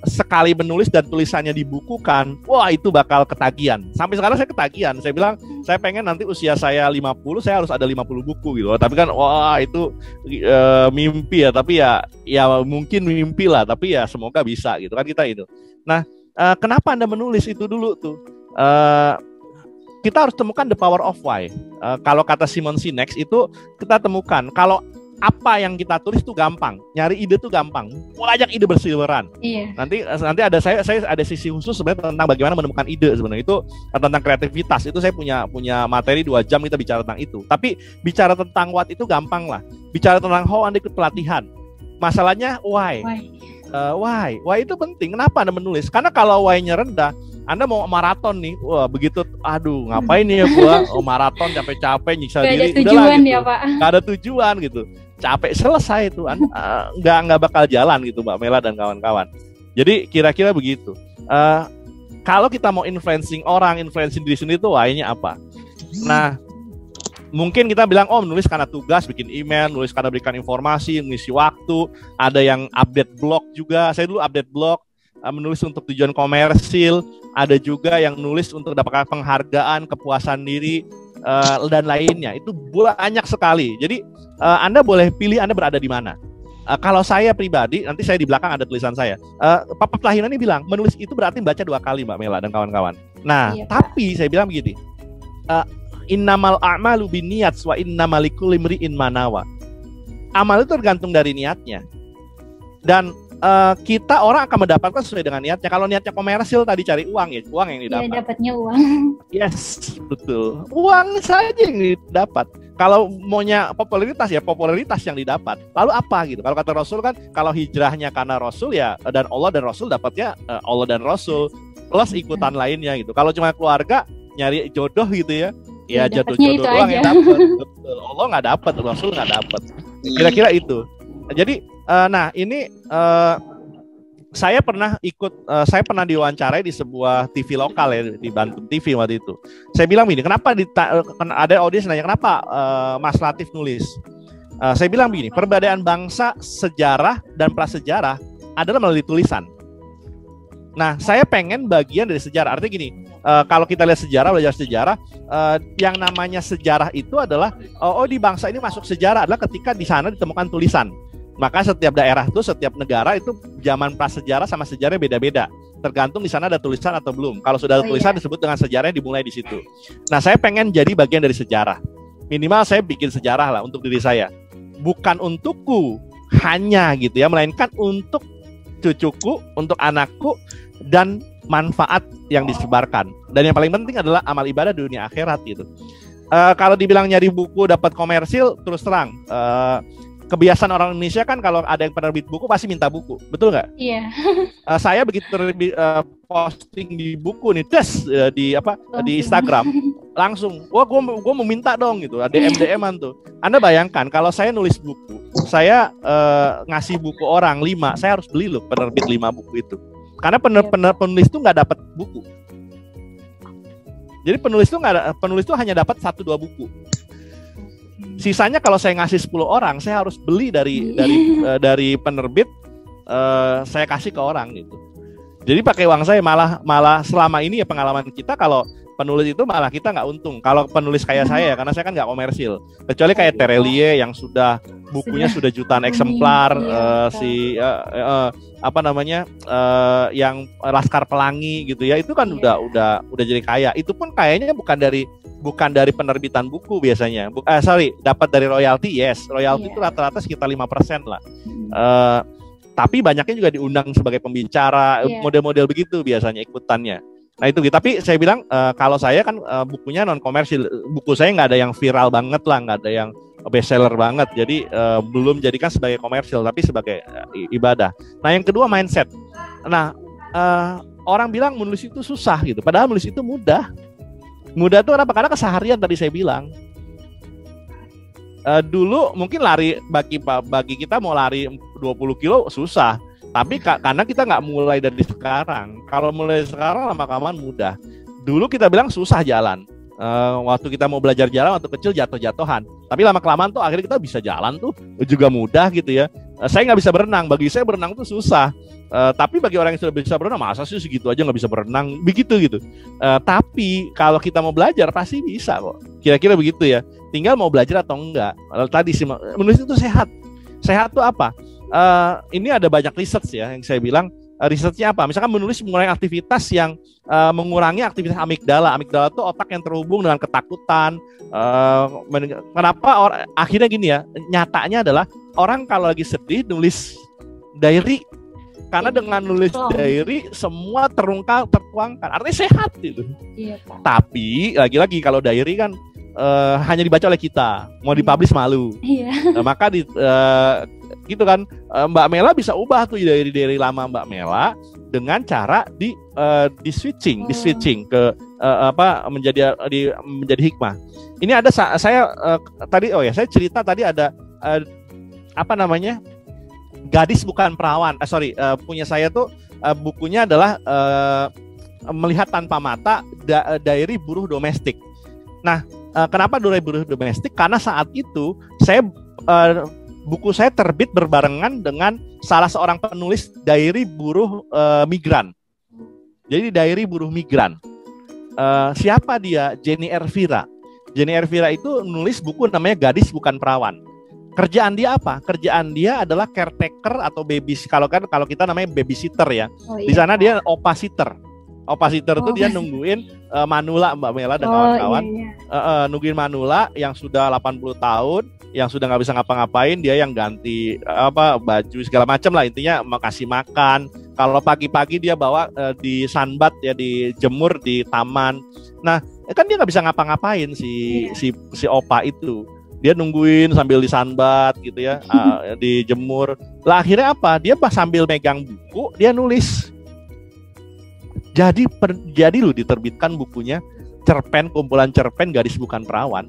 sekali menulis dan tulisannya dibukukan, wah itu bakal ketagihan. Sampai sekarang saya ketagihan. Saya bilang, saya pengen nanti usia saya 50, saya harus ada 50 buku gitu. Tapi kan, wah itu mimpi ya. Tapi ya mungkin mimpi lah. Tapi ya semoga bisa gitu kan kita itu. Nah, kenapa Anda menulis itu dulu tuh? Kita harus temukan the power of why. Kalau kata Simon Sinek itu kita temukan kalau apa yang kita tulis itu gampang, nyari ide itu gampang, banyak ide berseliweran. Iya. Nanti ada saya ada sisi khusus sebenarnya tentang bagaimana menemukan ide sebenarnya itu tentang kreativitas. Itu saya punya materi 2 jam kita bicara tentang itu. Tapi bicara tentang what itu gampang lah. Bicara tentang how Anda ikut pelatihan. Masalahnya why. Why itu penting. Kenapa Anda menulis? Karena kalau why-nya rendah, Anda mau maraton nih, wah begitu, aduh ngapain nih ya gua maraton capek-capek nyiksa diri, ada tujuan gitu. Ya Pak. Gak ada tujuan gitu, capek selesai itu, nggak bakal jalan gitu Mbak Mela dan kawan-kawan. Jadi kira-kira begitu. Kalau kita mau influencing orang, influencing diri sendiri itu why-nya apa? Nah, mungkin kita bilang, oh menulis karena tugas, bikin email, nulis karena berikan informasi, mengisi waktu, ada yang update blog juga. Saya dulu update blog, menulis untuk tujuan komersil, ada juga yang nulis untuk dapatkan penghargaan, kepuasan diri, dan lainnya. Itu banyak sekali. Jadi Anda boleh pilih Anda berada di mana. Kalau saya pribadi, nanti saya di belakang ada tulisan saya. Papa Plahina ini bilang, menulis itu berarti baca 2 kali Mbak Mela dan kawan-kawan. Nah, iya, tapi saya bilang begini, innamal a'malu binniyats wa innamal likulli imri'in ma nawa. Amal itu tergantung dari niatnya. Dan kita orang akan mendapatkan sesuai dengan niatnya. Kalau niatnya komersil tadi cari uang, ya uang yang didapat. Ya, dapatnya uang. Yes, betul. Uang saja yang didapat. Kalau maunya popularitas, ya popularitas yang didapat. Lalu apa gitu? Kalau kata Rasul kan, kalau hijrahnya karena Rasul ya, dan Allah dan Rasul dapatnya Allah dan Rasul plus ikutan lainnya gitu. Kalau cuma keluarga nyari jodoh gitu ya, ya jodoh-jodoh doang yang dapat. Allah nggak dapat, Rasul nggak dapat. Kira-kira itu. Jadi, nah ini saya pernah diwawancarai di sebuah TV lokal ya, di Banten TV waktu itu. Saya bilang begini, kenapa ada audiens nanya kenapa Mas Latif nulis? Saya bilang begini, perbedaan bangsa, sejarah dan prasejarah adalah melalui tulisan. Nah, saya pengen bagian dari sejarah. Artinya gini, kalau kita lihat sejarah, belajar sejarah, yang namanya sejarah itu adalah di bangsa ini masuk sejarah adalah ketika di sana ditemukan tulisan. Maka setiap daerah itu, setiap negara itu zaman prasejarah sama sejarah beda-beda. Tergantung di sana ada tulisan atau belum. Kalau sudah ada tulisan disebut dengan sejarah, dimulai di situ. Nah, saya pengen jadi bagian dari sejarah. Minimal saya bikin sejarah lah untuk diri saya. Bukan untukku hanya gitu ya, melainkan untuk cucuku, untuk anakku, dan manfaat yang disebarkan. Dan yang paling penting adalah amal ibadah di dunia akhirat gitu. Kalau dibilang nyari buku dapat komersil, terus terang, kebiasaan orang Indonesia kan kalau ada yang penerbit buku pasti minta buku, betul nggak? Iya. Saya begitu posting di buku nih, di Instagram, langsung, wah gue mau minta dong gitu, ada DM-an tuh. Anda bayangkan kalau saya nulis buku, saya ngasih buku orang 5, saya harus beli loh penerbit 5 buku itu, karena penulis itu nggak dapat buku. Jadi penulis itu hanya dapat 1-2 buku. Sisanya kalau saya ngasih 10 orang, saya harus beli dari penerbit, saya kasih ke orang gitu. Jadi pakai uang saya, malah selama ini ya pengalaman kita kalau penulis itu malah kita nggak untung. Kalau penulis kayak saya, karena saya kan nggak komersil. Kecuali kayak Terelie yang sudah bukunya sudah jutaan eksemplar, yang Laskar Pelangi gitu ya, itu kan udah jadi kaya. Itu pun kayaknya bukan dari penerbitan buku biasanya. Dapat dari royalti, yes. Royalti itu rata-rata sekitar 5% lah. Tapi banyaknya juga diundang sebagai pembicara, model-model begitu biasanya ikutannya. Nah itu, tapi saya bilang kalau saya kan bukunya non komersil, buku saya nggak ada yang viral banget lah, nggak ada yang bestseller banget, jadi belum jadikan sebagai komersil, tapi sebagai ibadah. Nah yang kedua mindset. Nah orang bilang menulis itu susah gitu, padahal menulis itu mudah. Mudah tuh kenapa? Karena keseharian tadi saya bilang. Dulu mungkin lari bagi kita mau lari 20 kilo susah. Tapi karena kita nggak mulai dari sekarang. Kalau mulai sekarang lama-kelamaan mudah. Dulu kita bilang susah jalan. Waktu kita mau belajar jalan waktu kecil jatuh-jatuhan, tapi lama-kelamaan tuh akhirnya kita bisa jalan tuh juga mudah gitu ya. Saya nggak bisa berenang, bagi saya berenang tuh susah. Tapi bagi orang yang sudah bisa berenang, masa sih segitu aja nggak bisa berenang, begitu gitu. Tapi kalau kita mau belajar pasti bisa kok. Kira-kira begitu ya. Tinggal mau belajar atau enggak. Tadi sih menulis itu sehat. Sehat tuh apa? Ini ada banyak riset ya yang saya bilang. Risetnya apa? Misalkan menulis mengurangi aktivitas yang mengurangi aktivitas amigdala. Amigdala itu otak yang terhubung dengan ketakutan. Kenapa akhirnya gini ya? Nyatanya adalah orang kalau lagi sedih nulis diary, karena dengan nulis diary semua tertuangkan. Artinya sehat gitu. Iya, Pak. Tapi lagi-lagi kalau diary kan hanya dibaca oleh kita, mau dipublish malu. Iya. Maka gitu kan, Mbak Mela bisa ubah tuh dari lama Mbak Mela dengan cara di switching ke menjadi hikmah. Ini ada saya tadi saya cerita tadi ada Gadis Bukan Perawan. Punya saya tuh bukunya adalah Melihat Tanpa Mata, Diary Buruh Domestik. Nah, kenapa diary buruh domestik? Karena saat itu buku saya terbit berbarengan dengan salah seorang penulis diary buruh migran. Jadi diary buruh migran. Siapa dia? Jenny Elvira. Jenny Elvira itu nulis buku namanya Gadis Bukan Perawan. Kerjaan dia apa? Kerjaan dia adalah caretaker atau kalau kita namanya babysitter ya. Di sana dia opasitter. Opasitter itu dia nungguin manula Mbak Mela dan kawan-kawan. Nungguin manula yang sudah 80 tahun, yang sudah nggak bisa ngapa-ngapain, dia yang ganti baju segala macam lah, intinya kasih makan. Kalau pagi-pagi dia bawa di sunbat ya, dijemur di taman. Nah kan dia nggak bisa ngapa-ngapain si opa itu, dia nungguin sambil disanbat gitu ya, dijemur. Lah akhirnya apa? Dia sambil megang buku dia nulis. Jadi lu diterbitkan bukunya kumpulan cerpen Gadis Bukan Perawan.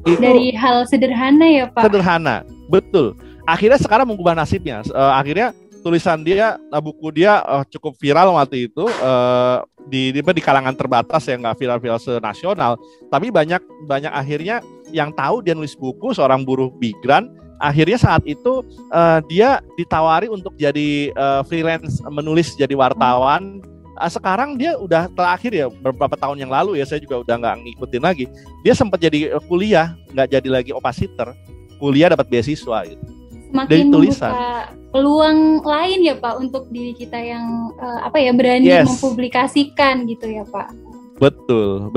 Itu dari hal sederhana ya Pak. Sederhana, betul. Akhirnya sekarang mengubah nasibnya. Akhirnya tulisan dia, buku dia cukup viral waktu itu di kalangan terbatas yang nggak viral-viral senasional. Tapi banyak akhirnya yang tahu dia nulis buku, seorang buruh migran. Akhirnya saat itu dia ditawari untuk jadi freelance menulis, jadi wartawan. Sekarang dia udah terakhir ya, beberapa tahun yang lalu ya, saya juga udah nggak ngikutin lagi. Dia sempat jadi kuliah, nggak jadi lagi opasitter, kuliah dapat beasiswa gitu. Semakin membuka peluang lain ya Pak untuk diri kita yang berani mempublikasikan gitu ya Pak. Betul.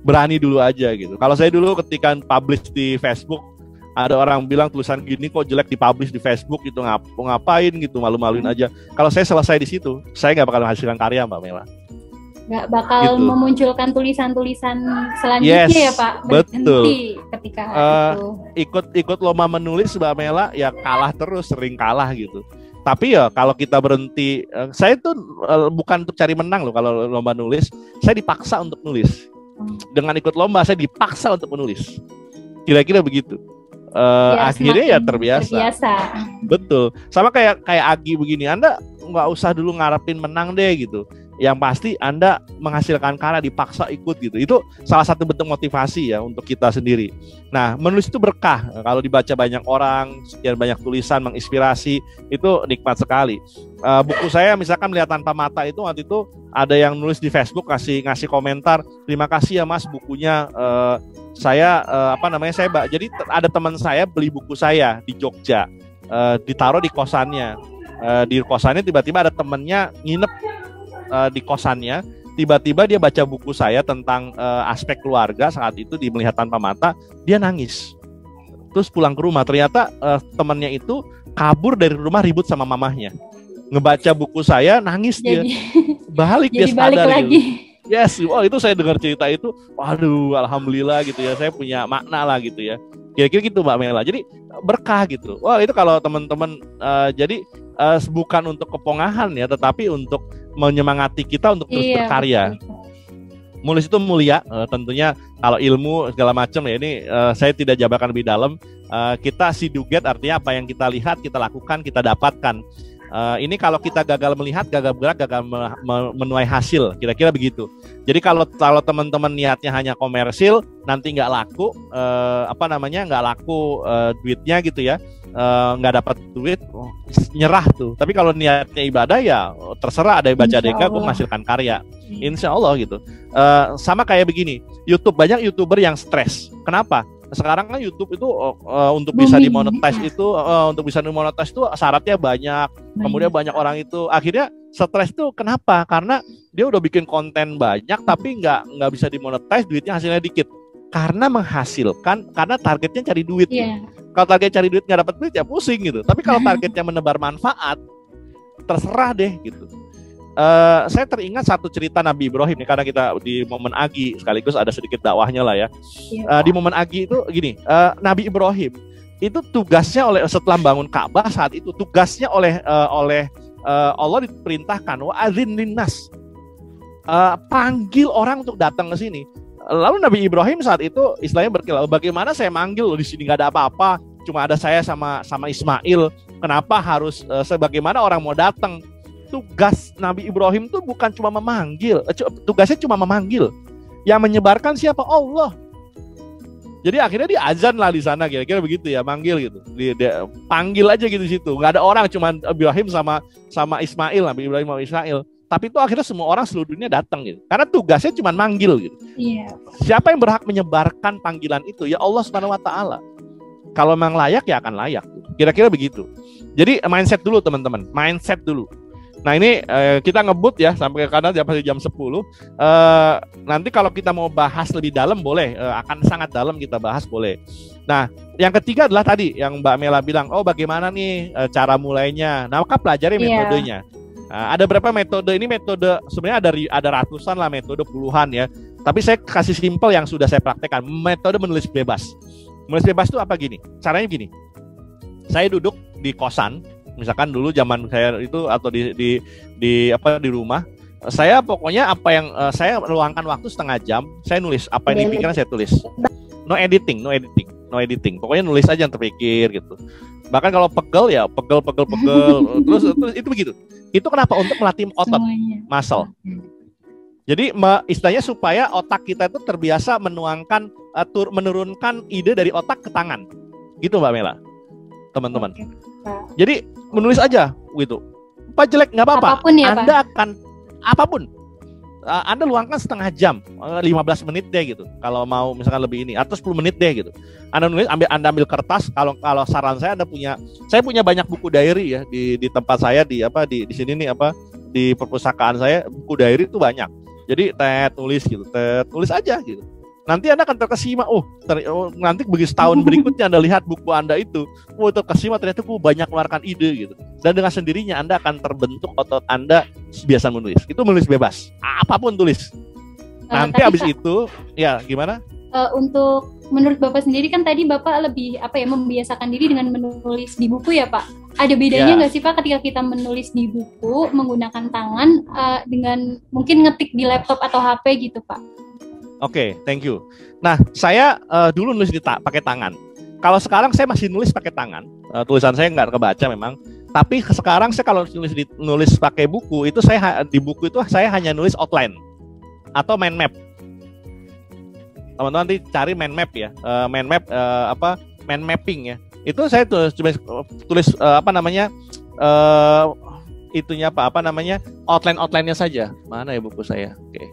Berani dulu aja gitu. Kalau saya dulu ketika publish di Facebook, ada orang bilang tulisan gini kok jelek dipublish di Facebook gitu, ngapain gitu, malu-maluin aja. Kalau saya selesai di situ, saya nggak bakal menghasilkan karya Mbak Mela. Nggak bakal gitu. Memunculkan tulisan-tulisan selanjutnya ya Pak. Betul. Ketika ikut lomba menulis Mbak Mela ya kalah terus, sering kalah gitu. Tapi ya kalau kita berhenti, saya tuh bukan untuk cari menang loh kalau lomba nulis, saya dipaksa untuk nulis. Dengan ikut lomba saya dipaksa untuk menulis. Kira-kira begitu. Akhirnya ya terbiasa. Betul. Sama kayak Agi begini, Anda nggak usah dulu ngarepin menang deh gitu. Yang pasti Anda menghasilkan karya, dipaksa ikut gitu. Itu salah satu bentuk motivasi ya untuk kita sendiri. Nah, menulis itu berkah. Kalau dibaca banyak orang, sekian banyak tulisan menginspirasi, itu nikmat sekali. Buku saya misalkan Melihat Tanpa Mata itu waktu itu ada yang nulis di Facebook ngasih komentar, terima kasih ya Mas bukunya. Saya jadi ada teman saya beli buku saya di Jogja, ditaruh di kosannya. Di kosannya tiba-tiba ada temennya nginep di kosannya, tiba-tiba dia baca buku saya tentang aspek keluarga saat itu di Melihat Tanpa Mata, dia nangis. Terus pulang ke rumah, ternyata temannya itu kabur dari rumah ribut sama mamahnya. Ngebaca buku saya nangis dia. Balik dia sadar lagi. Yes, itu saya dengar cerita itu, waduh, alhamdulillah gitu ya, saya punya makna lah gitu ya. Kira-kira gitu Mbak Mela. Jadi berkah gitu. Itu kalau teman-teman jadi bukan untuk kepongahan ya, tetapi untuk menyemangati kita untuk terus berkarya. Menulis itu mulia, tentunya kalau ilmu segala macam ya, ini saya tidak jabarkan lebih dalam. Kita see do get, artinya apa yang kita lihat, kita lakukan, kita dapatkan. Ini kalau kita gagal melihat, gagal bergerak, gagal menuai hasil, kira-kira begitu. Jadi kalau teman-teman niatnya hanya komersil, nanti nggak laku, nggak laku duitnya gitu ya, nggak dapat duit, nyerah tuh. Tapi kalau niatnya ibadah ya terserah, ada yang baca deka, gue menghasilkan karya, insya Allah gitu. Sama kayak begini, YouTube, banyak YouTuber yang stres. Kenapa? Sekarang kan YouTube itu untuk bisa dimonetize itu syaratnya banyak. Kemudian banyak orang itu akhirnya stres tuh kenapa? Karena dia udah bikin konten banyak tapi nggak bisa dimonetize, duitnya hasilnya dikit. Karena menghasilkan, karena targetnya cari duit. Kalau target cari duit nggak dapat duit ya pusing gitu. Tapi kalau targetnya menebar manfaat, terserah deh gitu. Saya teringat satu cerita Nabi Ibrahim nih, karena kita di momen Agi sekaligus ada sedikit dakwahnya lah ya. Di momen Agi itu gini, Nabi Ibrahim itu tugasnya setelah bangun Ka'bah, saat itu tugasnya oleh Allah diperintahkan wa adzin linnas, panggil orang untuk datang ke sini. Lalu Nabi Ibrahim saat itu istilahnya berkilau, bagaimana saya manggil di sini nggak ada apa-apa, cuma ada saya sama Ismail, kenapa harus sebagaimana orang mau datang? Tugas Nabi Ibrahim itu bukan cuma memanggil, tugasnya cuma memanggil. Yang menyebarkan siapa? Allah. Jadi akhirnya dia azan lah di sana, kira-kira begitu ya, manggil gitu. Dia panggil aja gitu di situ. Nggak ada orang, cuma Ibrahim sama Ismail, Nabi Ibrahim sama Ismail. Tapi itu akhirnya semua orang seluruh dunia datang gitu. Karena tugasnya cuma manggil gitu. Siapa yang berhak menyebarkan panggilan itu? Ya Allah Subhanahu wa taala. Kalau memang layak ya akan layak. Kira-kira begitu. Jadi mindset dulu teman-teman, mindset dulu. Nah ini kita ngebut ya sampai ke kanan jam 10. Nanti kalau kita mau bahas lebih dalam boleh, akan sangat dalam kita bahas boleh. Nah yang ketiga adalah tadi yang Mbak Mela bilang, oh bagaimana nih cara mulainya. Nah maka pelajari metodenya. Ada berapa metode? Ini metode sebenarnya ada ratusan lah, metode puluhan ya. Tapi saya kasih simpel yang sudah saya praktekkan. Metode menulis bebas. Menulis bebas itu apa gini? Caranya gini. Saya duduk di kosan. Misalkan dulu zaman saya itu atau di rumah, saya pokoknya apa yang saya meluangkan waktu setengah jam, saya nulis apa yang dipikiran saya tulis. No editing. Pokoknya nulis aja yang terpikir gitu. Bahkan kalau pegel ya pegel. terus itu begitu. Itu kenapa? Untuk melatih otot, muscle. Jadi istilahnya supaya otak kita itu terbiasa menurunkan ide dari otak ke tangan. Gitu Mbak Mela. Teman-teman. Jadi menulis aja gitu. Apa jelek nggak apa-apa. Apapun ya, Anda akan apapun. Anda luangkan setengah jam, 15 menit deh gitu. Kalau mau misalkan lebih ini, atau 10 menit deh gitu. Anda nulis, Anda ambil kertas. Kalau saran saya, saya punya banyak buku diary ya di tempat saya di sini nih di perpustakaan saya, buku diary itu banyak. Jadi tulis aja gitu. Nanti Anda akan terkesima, nanti begitu setahun berikutnya Anda lihat buku Anda itu, terkesima ternyata banyak mengeluarkan ide gitu. Dan dengan sendirinya Anda akan terbentuk otot Anda biasa menulis. Itu menulis bebas, apapun tulis. Nanti habis itu, ya gimana? Untuk menurut Bapak sendiri kan tadi Bapak lebih membiasakan diri dengan menulis di buku ya Pak. Ada bedanya nggak sih Pak ketika kita menulis di buku menggunakan tangan dengan mungkin ngetik di laptop atau HP gitu Pak? Oke, thank you. Nah, saya dulu nulis pakai tangan. Kalau sekarang saya masih nulis pakai tangan. Tulisan saya nggak kebaca memang. Tapi sekarang saya kalau nulis pakai buku itu di buku itu saya hanya nulis outline atau mind map. Teman-teman nanti cari mind map ya. Mind mapping ya. Itu saya tulis outline-nya saja. Mana ya buku saya? Oke.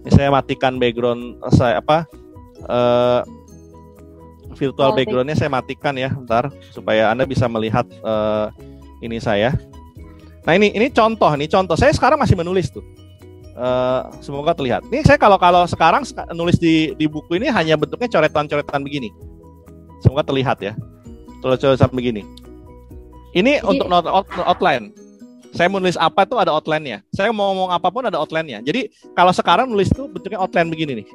Ini saya matikan background saya virtual backgroundnya saya matikan ya, bentar supaya Anda bisa melihat ini saya. Nah ini contoh saya sekarang masih menulis tuh. Semoga terlihat. Ini saya kalau sekarang nulis di buku ini hanya bentuknya coretan-coretan begini. Semoga terlihat ya. Coretan begini. Ini untuk outline. Saya menulis apa tuh ada outline-nya. Saya mau ngomong apapun ada outline-nya. Jadi kalau sekarang nulis tuh bentuknya outline begini nih.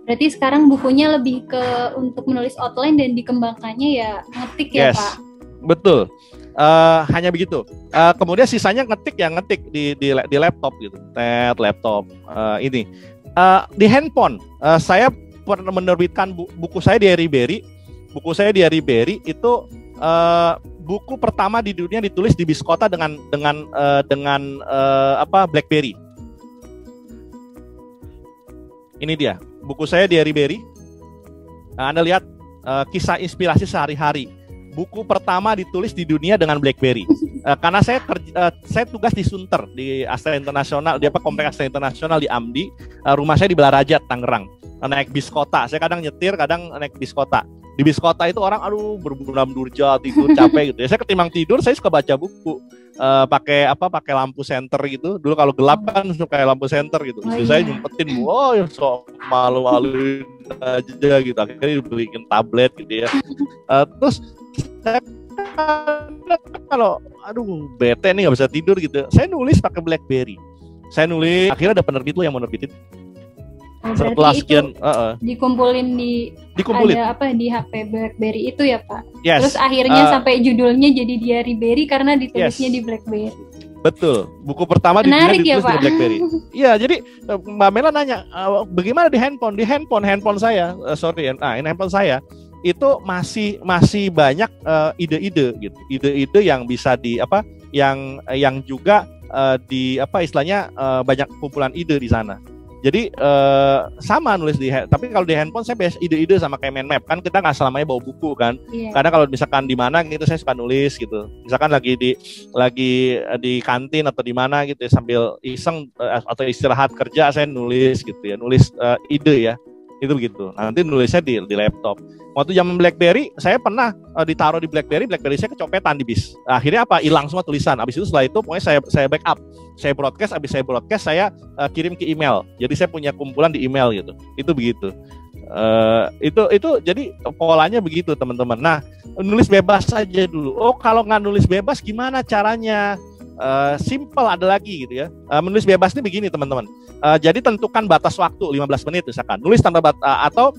Berarti sekarang bukunya lebih ke untuk menulis outline dan dikembangkannya ya ngetik ya Pak? Betul. Hanya begitu. Kemudian sisanya ngetik di laptop gitu. Laptop ini. Di handphone saya menerbitkan buku saya di Ribery. Buku saya di Ribery itu buku pertama di dunia ditulis di biskota dengan BlackBerry. Ini dia, buku saya Diary Berry. Nah, Anda lihat kisah inspirasi sehari-hari. Buku pertama ditulis di dunia dengan BlackBerry. Karena saya tugas di Sunter, di Astra Internasional, di Kompleks Astra Internasional di Amdi. Rumah saya di Belarajat, Tangerang. Naik bis kota. Saya kadang nyetir, kadang naik bis kota. Di bis kota itu orang berburam durja, tidur capek gitu. Saya ketimbang tidur, saya suka baca buku. Pakai lampu senter gitu. Dulu kalau gelap kan suka lampu senter gitu. Saya nyumpetin, malu-maluin aja gitu. Akhirnya dibeliin tablet gitu ya. Terus saya kalau bete nih nggak bisa tidur gitu, saya nulis pakai BlackBerry. Saya nulis, akhirnya ada penerbit yang mau nerbitin. Setelah sekian dikumpulin ada di HP BlackBerry itu ya Pak. Yes. Terus akhirnya sampai judulnya jadi Diary Berry karena ditulisnya di BlackBerry. Betul, buku pertama menarik ditulis ya, di BlackBerry. Iya, jadi Mbak Mela nanya, bagaimana di handphone? Di handphone saya, ini handphone saya itu masih banyak ide-ide gitu, ide-ide yang bisa yang juga istilahnya banyak kumpulan ide di sana. Jadi sama nulis tapi kalau di handphone saya biasa ide-ide sama kayak mind map, kan kita nggak selamanya bawa buku kan. Karena kalau misalkan di mana gitu saya suka nulis gitu. Misalkan lagi di kantin atau di mana gitu ya, sambil iseng atau istirahat kerja saya nulis gitu ya, nulis ide ya. Itu begitu. Nanti nulisnya di laptop. Waktu zaman BlackBerry, saya pernah ditaruh di BlackBerry saya kecopetan di bis. Akhirnya hilang semua tulisan. Habis itu setelah itu pokoknya saya backup. Saya broadcast, habis saya broadcast saya kirim ke email. Jadi saya punya kumpulan di email gitu. Itu begitu. Itu jadi polanya begitu teman-teman. Nah, nulis bebas saja dulu. Kalau nggak nulis bebas gimana caranya? Simple ada lagi gitu ya. Menulis bebas ini begini teman-teman. Jadi tentukan batas waktu 15 menit misalkan. Nulis tanpa atau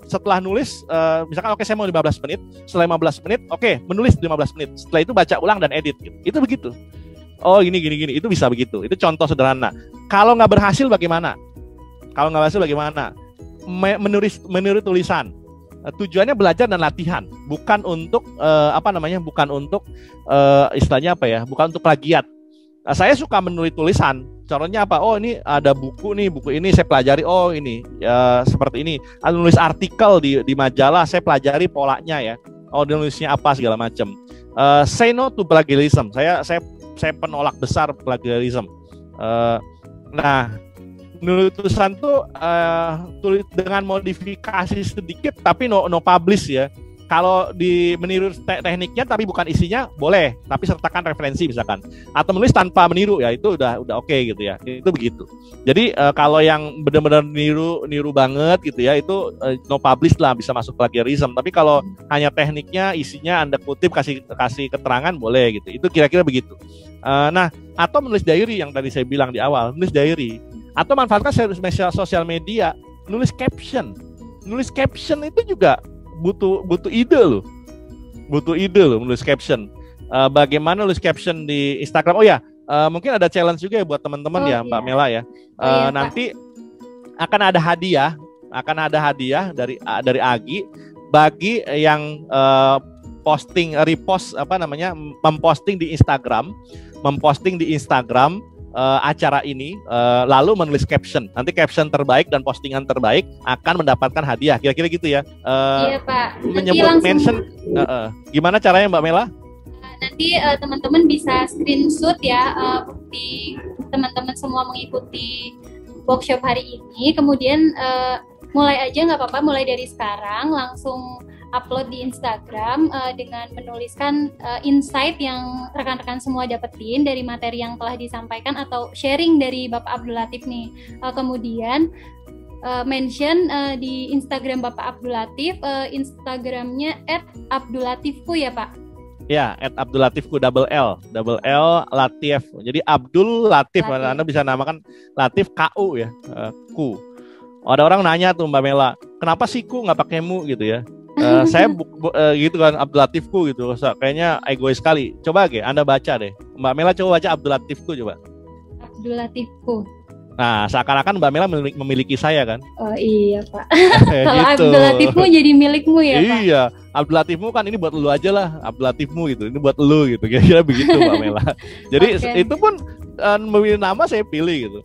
setelah nulis misalkan saya mau 15 menit, setelah 15 menit menulis 15 menit. Setelah itu baca ulang dan edit gitu. Itu begitu. Gini itu bisa begitu. Itu contoh sederhana. Kalau nggak berhasil bagaimana? Menulis tulisan. Tujuannya belajar dan latihan, bukan untuk istilahnya bukan untuk plagiat. Saya suka menulis tulisan. Contohnya apa? Ini ada buku ini saya pelajari. Ini seperti ini. Nulis artikel di majalah, saya pelajari polanya ya. Dia nulisnya apa segala macam. Say no to plagiarism. Saya penolak besar plagiarism. Nulis tulisan tuh tulis dengan modifikasi sedikit tapi no publish ya. Kalau meniru tekniknya tapi bukan isinya boleh, tapi sertakan referensi misalkan. Atau menulis tanpa meniru ya itu udah oke gitu ya. Itu begitu. Jadi kalau yang benar-benar niru banget gitu ya itu no publish lah, bisa masuk plagiarism. Tapi kalau hanya tekniknya, isinya Anda kutip kasih keterangan boleh gitu. Itu kira-kira begitu. Atau menulis diary yang tadi saya bilang di awal, menulis diary. Atau manfaatkan sosial media, nulis caption. Nulis caption itu juga butuh ide loh. Menulis caption. Bagaimana nulis caption di Instagram? Mungkin ada challenge juga ya buat teman-teman Mbak Mela ya. Nanti akan ada hadiah dari Agi bagi yang memposting di Instagram acara ini, lalu menulis caption. Nanti caption terbaik dan postingan terbaik akan mendapatkan hadiah. Kira-kira gitu ya. Iya Pak. Menyebut mention. Gimana caranya Mbak Mela? Nanti teman-teman bisa screenshot ya, bukti teman-teman semua mengikuti workshop hari ini. Kemudian mulai aja nggak apa-apa, mulai dari sekarang langsung upload di Instagram dengan menuliskan insight yang rekan-rekan semua dapetin dari materi yang telah disampaikan atau sharing dari Bapak Abdul Latif nih. Kemudian mention di Instagram Bapak Abdul Latif, Instagramnya @abdullatifku ya Pak? Ya, @abdullatifku double L Latif. Jadi Abdul Latif. Anda bisa namakan Latif KU ya, ku. Ada orang nanya tuh Mbak Mela, kenapa sih ku nggak pakai mu gitu ya? Saya gitu kan, Abdul Latifku gitu. Kayaknya egois sekali. Coba Anda baca deh. Mbak Mela coba baca Abdul Latifku coba. Abdul Latifku. Nah, seakan-akan Mbak Mela memiliki saya kan? Oh iya Pak. Kalau Gitu. Abdul Latifmu jadi milikmu ya Pak? Iya, Abdul Latifmu kan ini buat lu aja lah, Abdul Latifmu gitu, ini buat lu gitu, kira-kira begitu Mbak Mela. Jadi itu pun memilih nama saya pilih gitu.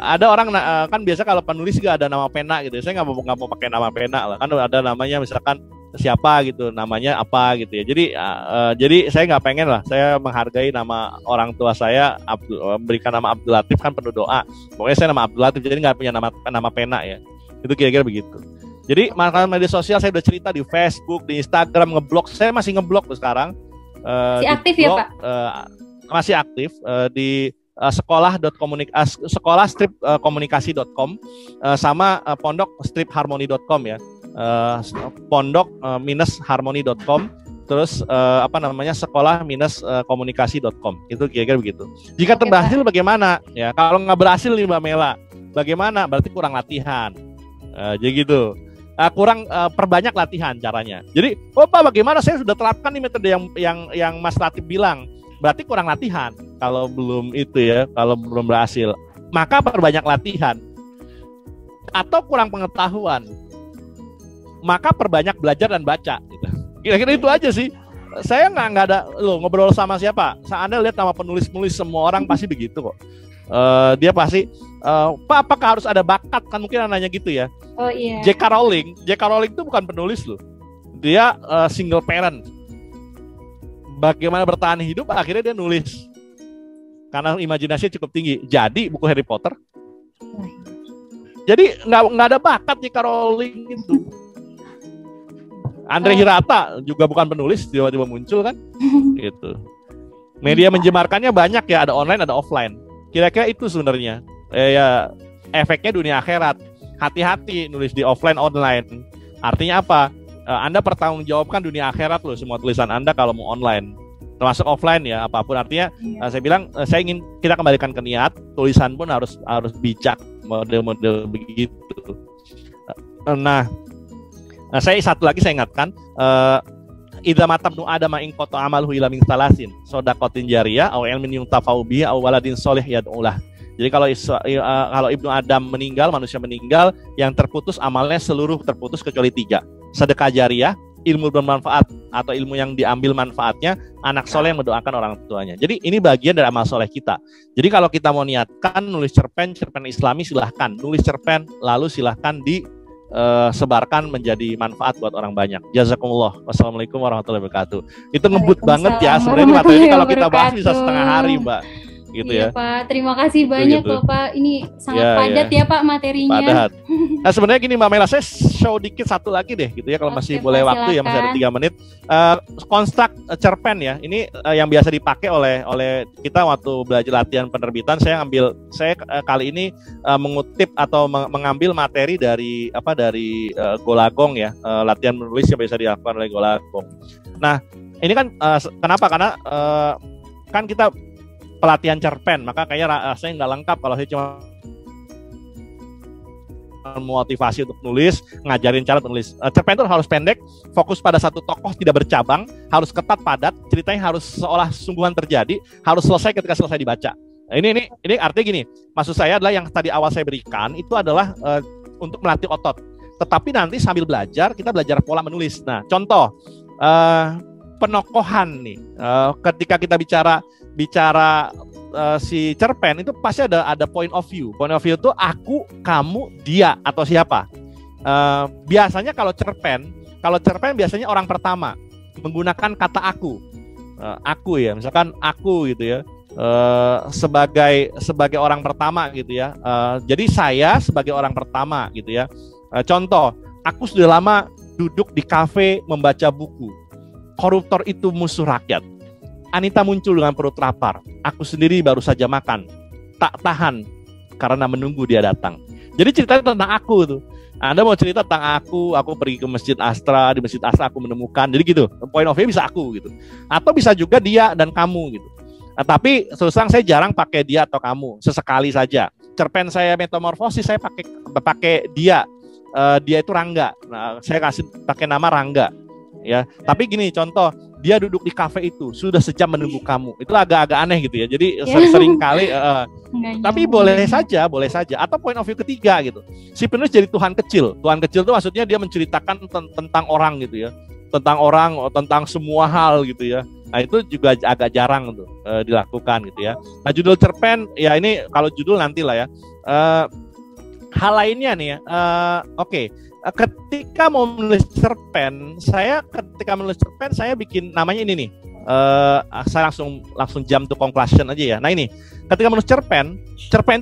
Ada orang kan biasa kalau penulis juga ada nama pena gitu. Saya nggak mau pakai nama pena lah. Kan ada namanya misalkan siapa gitu, namanya apa gitu ya. Jadi saya nggak pengen lah. Saya menghargai nama orang tua saya, memberikan nama Abdul Latif kan penuh doa. Pokoknya saya nama Abdul Latif, jadi nggak punya nama pena ya. Itu kira-kira begitu. Jadi makanan media sosial saya udah cerita di Facebook, di Instagram, ngeblog. Saya masih ngeblog tuh sekarang. Masih aktif ya Pak? Masih aktif di sekolah.komunikasi.com sama pondok-harmoni.com ya. pondok-harmoni.com terus sekolah-komunikasi.com itu kira-kira begitu. Jika berhasil bagaimana ya? Kalau nggak berhasil nih Mbak Mela, bagaimana? Berarti kurang latihan. Jadi gitu. Kurang perbanyak latihan caranya. Jadi, Pak, bagaimana saya sudah terapkan nih metode yang Mas Latif bilang. Berarti kurang latihan. Kalau belum itu ya, kalau belum berhasil, maka perbanyak latihan. Atau kurang pengetahuan, maka perbanyak belajar dan baca. Gitu. Kira-kira itu aja sih. Saya nggak ada ngobrol sama siapa. Anda lihat nama penulis-penulis semua orang pasti begitu kok. Dia pasti, Pak, apakah harus ada bakat? Kan mungkin nanya gitu ya. Oh iya. J.K. Rowling itu bukan penulis loh. Dia single parent. Bagaimana bertahan hidup, akhirnya dia nulis. Karena imajinasinya cukup tinggi. Jadi buku Harry Potter. Jadi nggak ada bakat J.K. Rowling itu. Andre Hirata juga bukan penulis, tiba-tiba muncul kan. Gitu. Media menjemarkannya banyak ya, ada online, ada offline. Kira-kira itu sebenarnya ya efeknya dunia akhirat. Hati-hati nulis di offline online. Artinya apa? Anda pertanggungjawabkan dunia akhirat loh semua tulisan Anda kalau mau online. Termasuk offline ya, apapun. Artinya saya bilang saya ingin kita kembalikan ke niat, tulisan pun harus bijak, model-model begitu. Nah, saya satu lagi saya ingatkan, idza matabnu adama in qata amaluhu ila min salasin shadaqatin jariyah aw ilmin yuntafa'u bihi aw waladin sholih yad'ulah. Jadi kalau Ibnu Adam meninggal, manusia meninggal, yang terputus amalnya seluruh terputus kecuali 3. Sedekah jariyah, ilmu bermanfaat atau ilmu yang diambil manfaatnya, anak soleh yang mendoakan orang tuanya. Jadi ini bagian dari amal soleh kita. Jadi kalau kita mau niatkan nulis cerpen Islami, silahkan nulis cerpen, lalu silahkan disebarkan menjadi manfaat buat orang banyak. Jazakumullah. Wassalamualaikum warahmatullahi wabarakatuh. Itu ngebut banget ya. Sebenarnya materi ini kalau kita bahas bisa setengah hari, Mbak. Gitu iya, ya Pak, terima kasih banyak loh Pak. Ini sangat padat ya Pak materinya. Padat. Nah sebenarnya gini Mbak Mela, saya show dikit satu lagi deh gitu ya kalau masih boleh waktu ya, masih ada 3 menit. Konstruk cerpen ya, ini yang biasa dipakai oleh kita waktu belajar latihan penerbitan. Saya kali ini mengutip atau mengambil materi dari Golagong ya, latihan menulis yang biasa dilakukan oleh Golagong. Nah ini kan kenapa? Karena kan kita pelatihan cerpen, maka kayaknya rasanya nggak lengkap kalau saya cuma motivasi untuk nulis, ngajarin cara nulis. Cerpen itu harus pendek, fokus pada satu tokoh, tidak bercabang, harus ketat padat, ceritanya harus seolah sungguhan terjadi, harus selesai ketika selesai dibaca. Ini artinya gini, maksud saya adalah yang tadi awal saya berikan itu adalah untuk melatih otot. Tetapi nanti sambil belajar, kita belajar pola menulis. Nah, contoh penokohan nih, ketika kita bicara si cerpen itu pasti ada point of view. Point of view itu aku, kamu, dia atau siapa. Biasanya kalau cerpen biasanya orang pertama menggunakan kata aku ya, misalkan aku gitu ya, sebagai orang pertama gitu ya. Jadi saya sebagai orang pertama gitu ya. Contoh, aku sudah lama duduk di kafe membaca buku. Koruptor itu musuh rakyat. Anita muncul dengan perut lapar. Aku sendiri baru saja makan. Tak tahan karena menunggu dia datang. Jadi ceritanya tentang aku tuh. Anda mau cerita tentang aku pergi ke Masjid Astra, di Masjid Astra aku menemukan. Jadi gitu. Point of view bisa aku gitu. Atau bisa juga dia dan kamu gitu. Tapi terus terang saya jarang pakai dia atau kamu, sesekali saja. Cerpen saya Metamorfosis saya pakai dia. Dia itu Rangga. Nah, saya kasih pakai nama Rangga. ya. Tapi gini contoh, dia duduk di kafe itu sudah sejam menunggu kamu, itu agak-agak aneh gitu ya. Jadi sering kali tapi boleh saja. Atau point of view ketiga gitu, si penulis jadi Tuhan kecil itu maksudnya dia menceritakan tentang orang gitu ya, tentang semua hal gitu ya. Nah itu juga agak jarang tuh dilakukan gitu ya. Nah judul cerpen ya ini kalau judul nanti lah ya. Hal lainnya nih ya, oke. Ketika mau menulis cerpen, saya bikin namanya ini nih. Saya langsung jump to conclusion aja ya. Nah ini, ketika menulis cerpen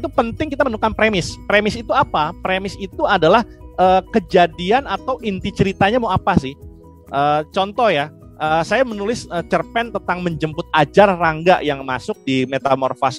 itu penting kita menemukan premis. Premis itu apa? Premis itu adalah kejadian atau inti ceritanya mau apa sih? Contoh ya, saya menulis cerpen tentang menjemput Ajar Rangga yang masuk di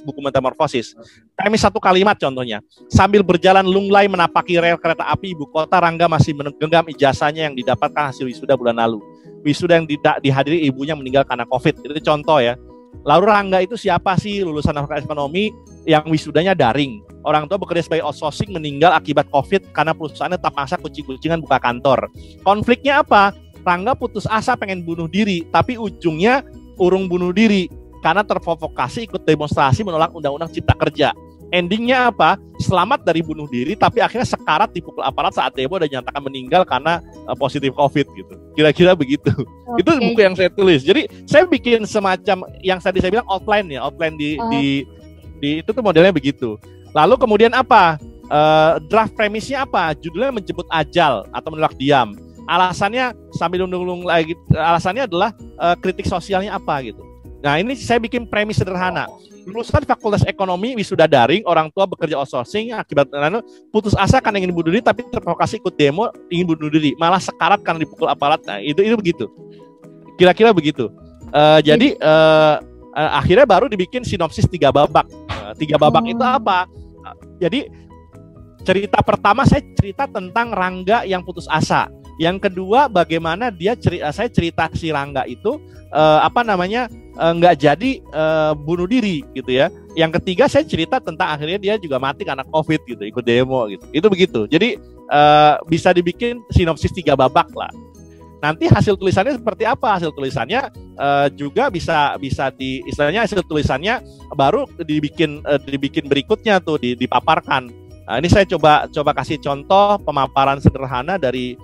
buku Metamorfosis. Premis satu kalimat contohnya. Sambil berjalan lunglai menapaki rel kereta api ibu kota, Rangga masih menggenggam ijazahnya yang didapatkan hasil wisuda bulan lalu. Wisuda yang dihadiri ibunya meninggal karena COVID. Itu contoh ya. Lalu Rangga itu siapa sih? Lulusan fakultas ekonomi yang wisudanya daring. Orang tua bekerja sebagai outsourcing meninggal akibat COVID karena perusahaannya tak maksa kucing-kucingan buka kantor. Konfliknya apa? Rangga putus asa pengen bunuh diri, tapi ujungnya urung bunuh diri karena terprovokasi ikut demonstrasi menolak undang-undang cipta kerja. Endingnya apa? Selamat dari bunuh diri, tapi akhirnya sekarat dipukul aparat saat demo dan dinyatakan meninggal karena positif COVID gitu. Kira-kira begitu. Okay. Itu buku yang saya tulis. Jadi saya bikin semacam yang tadi saya bilang outline di itu tuh modelnya begitu. Lalu kemudian apa? Draft premisnya apa? Judulnya menjemput ajal atau menolak diam. Alasannya sambil nunggu lagi. Alasannya adalah kritik sosialnya apa gitu. Nah ini saya bikin premis sederhana. Lulusan fakultas ekonomi, wisuda daring, orang tua bekerja outsourcing, akibat putus asa karena ingin bunuh diri, tapi terprovokasi ikut demo ingin bunuh diri, malah sekarat karena dipukul aparat. Nah, itu begitu. Kira-kira begitu. Jadi akhirnya baru dibikin sinopsis 3 babak. 3 babak itu apa? Jadi cerita pertama saya cerita tentang Rangga yang putus asa. Yang kedua bagaimana saya cerita si Rangga itu nggak jadi bunuh diri gitu ya. Yang ketiga saya cerita tentang akhirnya dia juga mati karena COVID gitu, ikut demo gitu. Itu begitu. Jadi bisa dibikin sinopsis 3 babak lah. Nanti hasil tulisannya seperti apa? Hasil tulisannya juga bisa istilahnya hasil tulisannya baru dibikin berikutnya tuh dipaparkan. Nah, ini saya coba kasih contoh pemaparan sederhana dari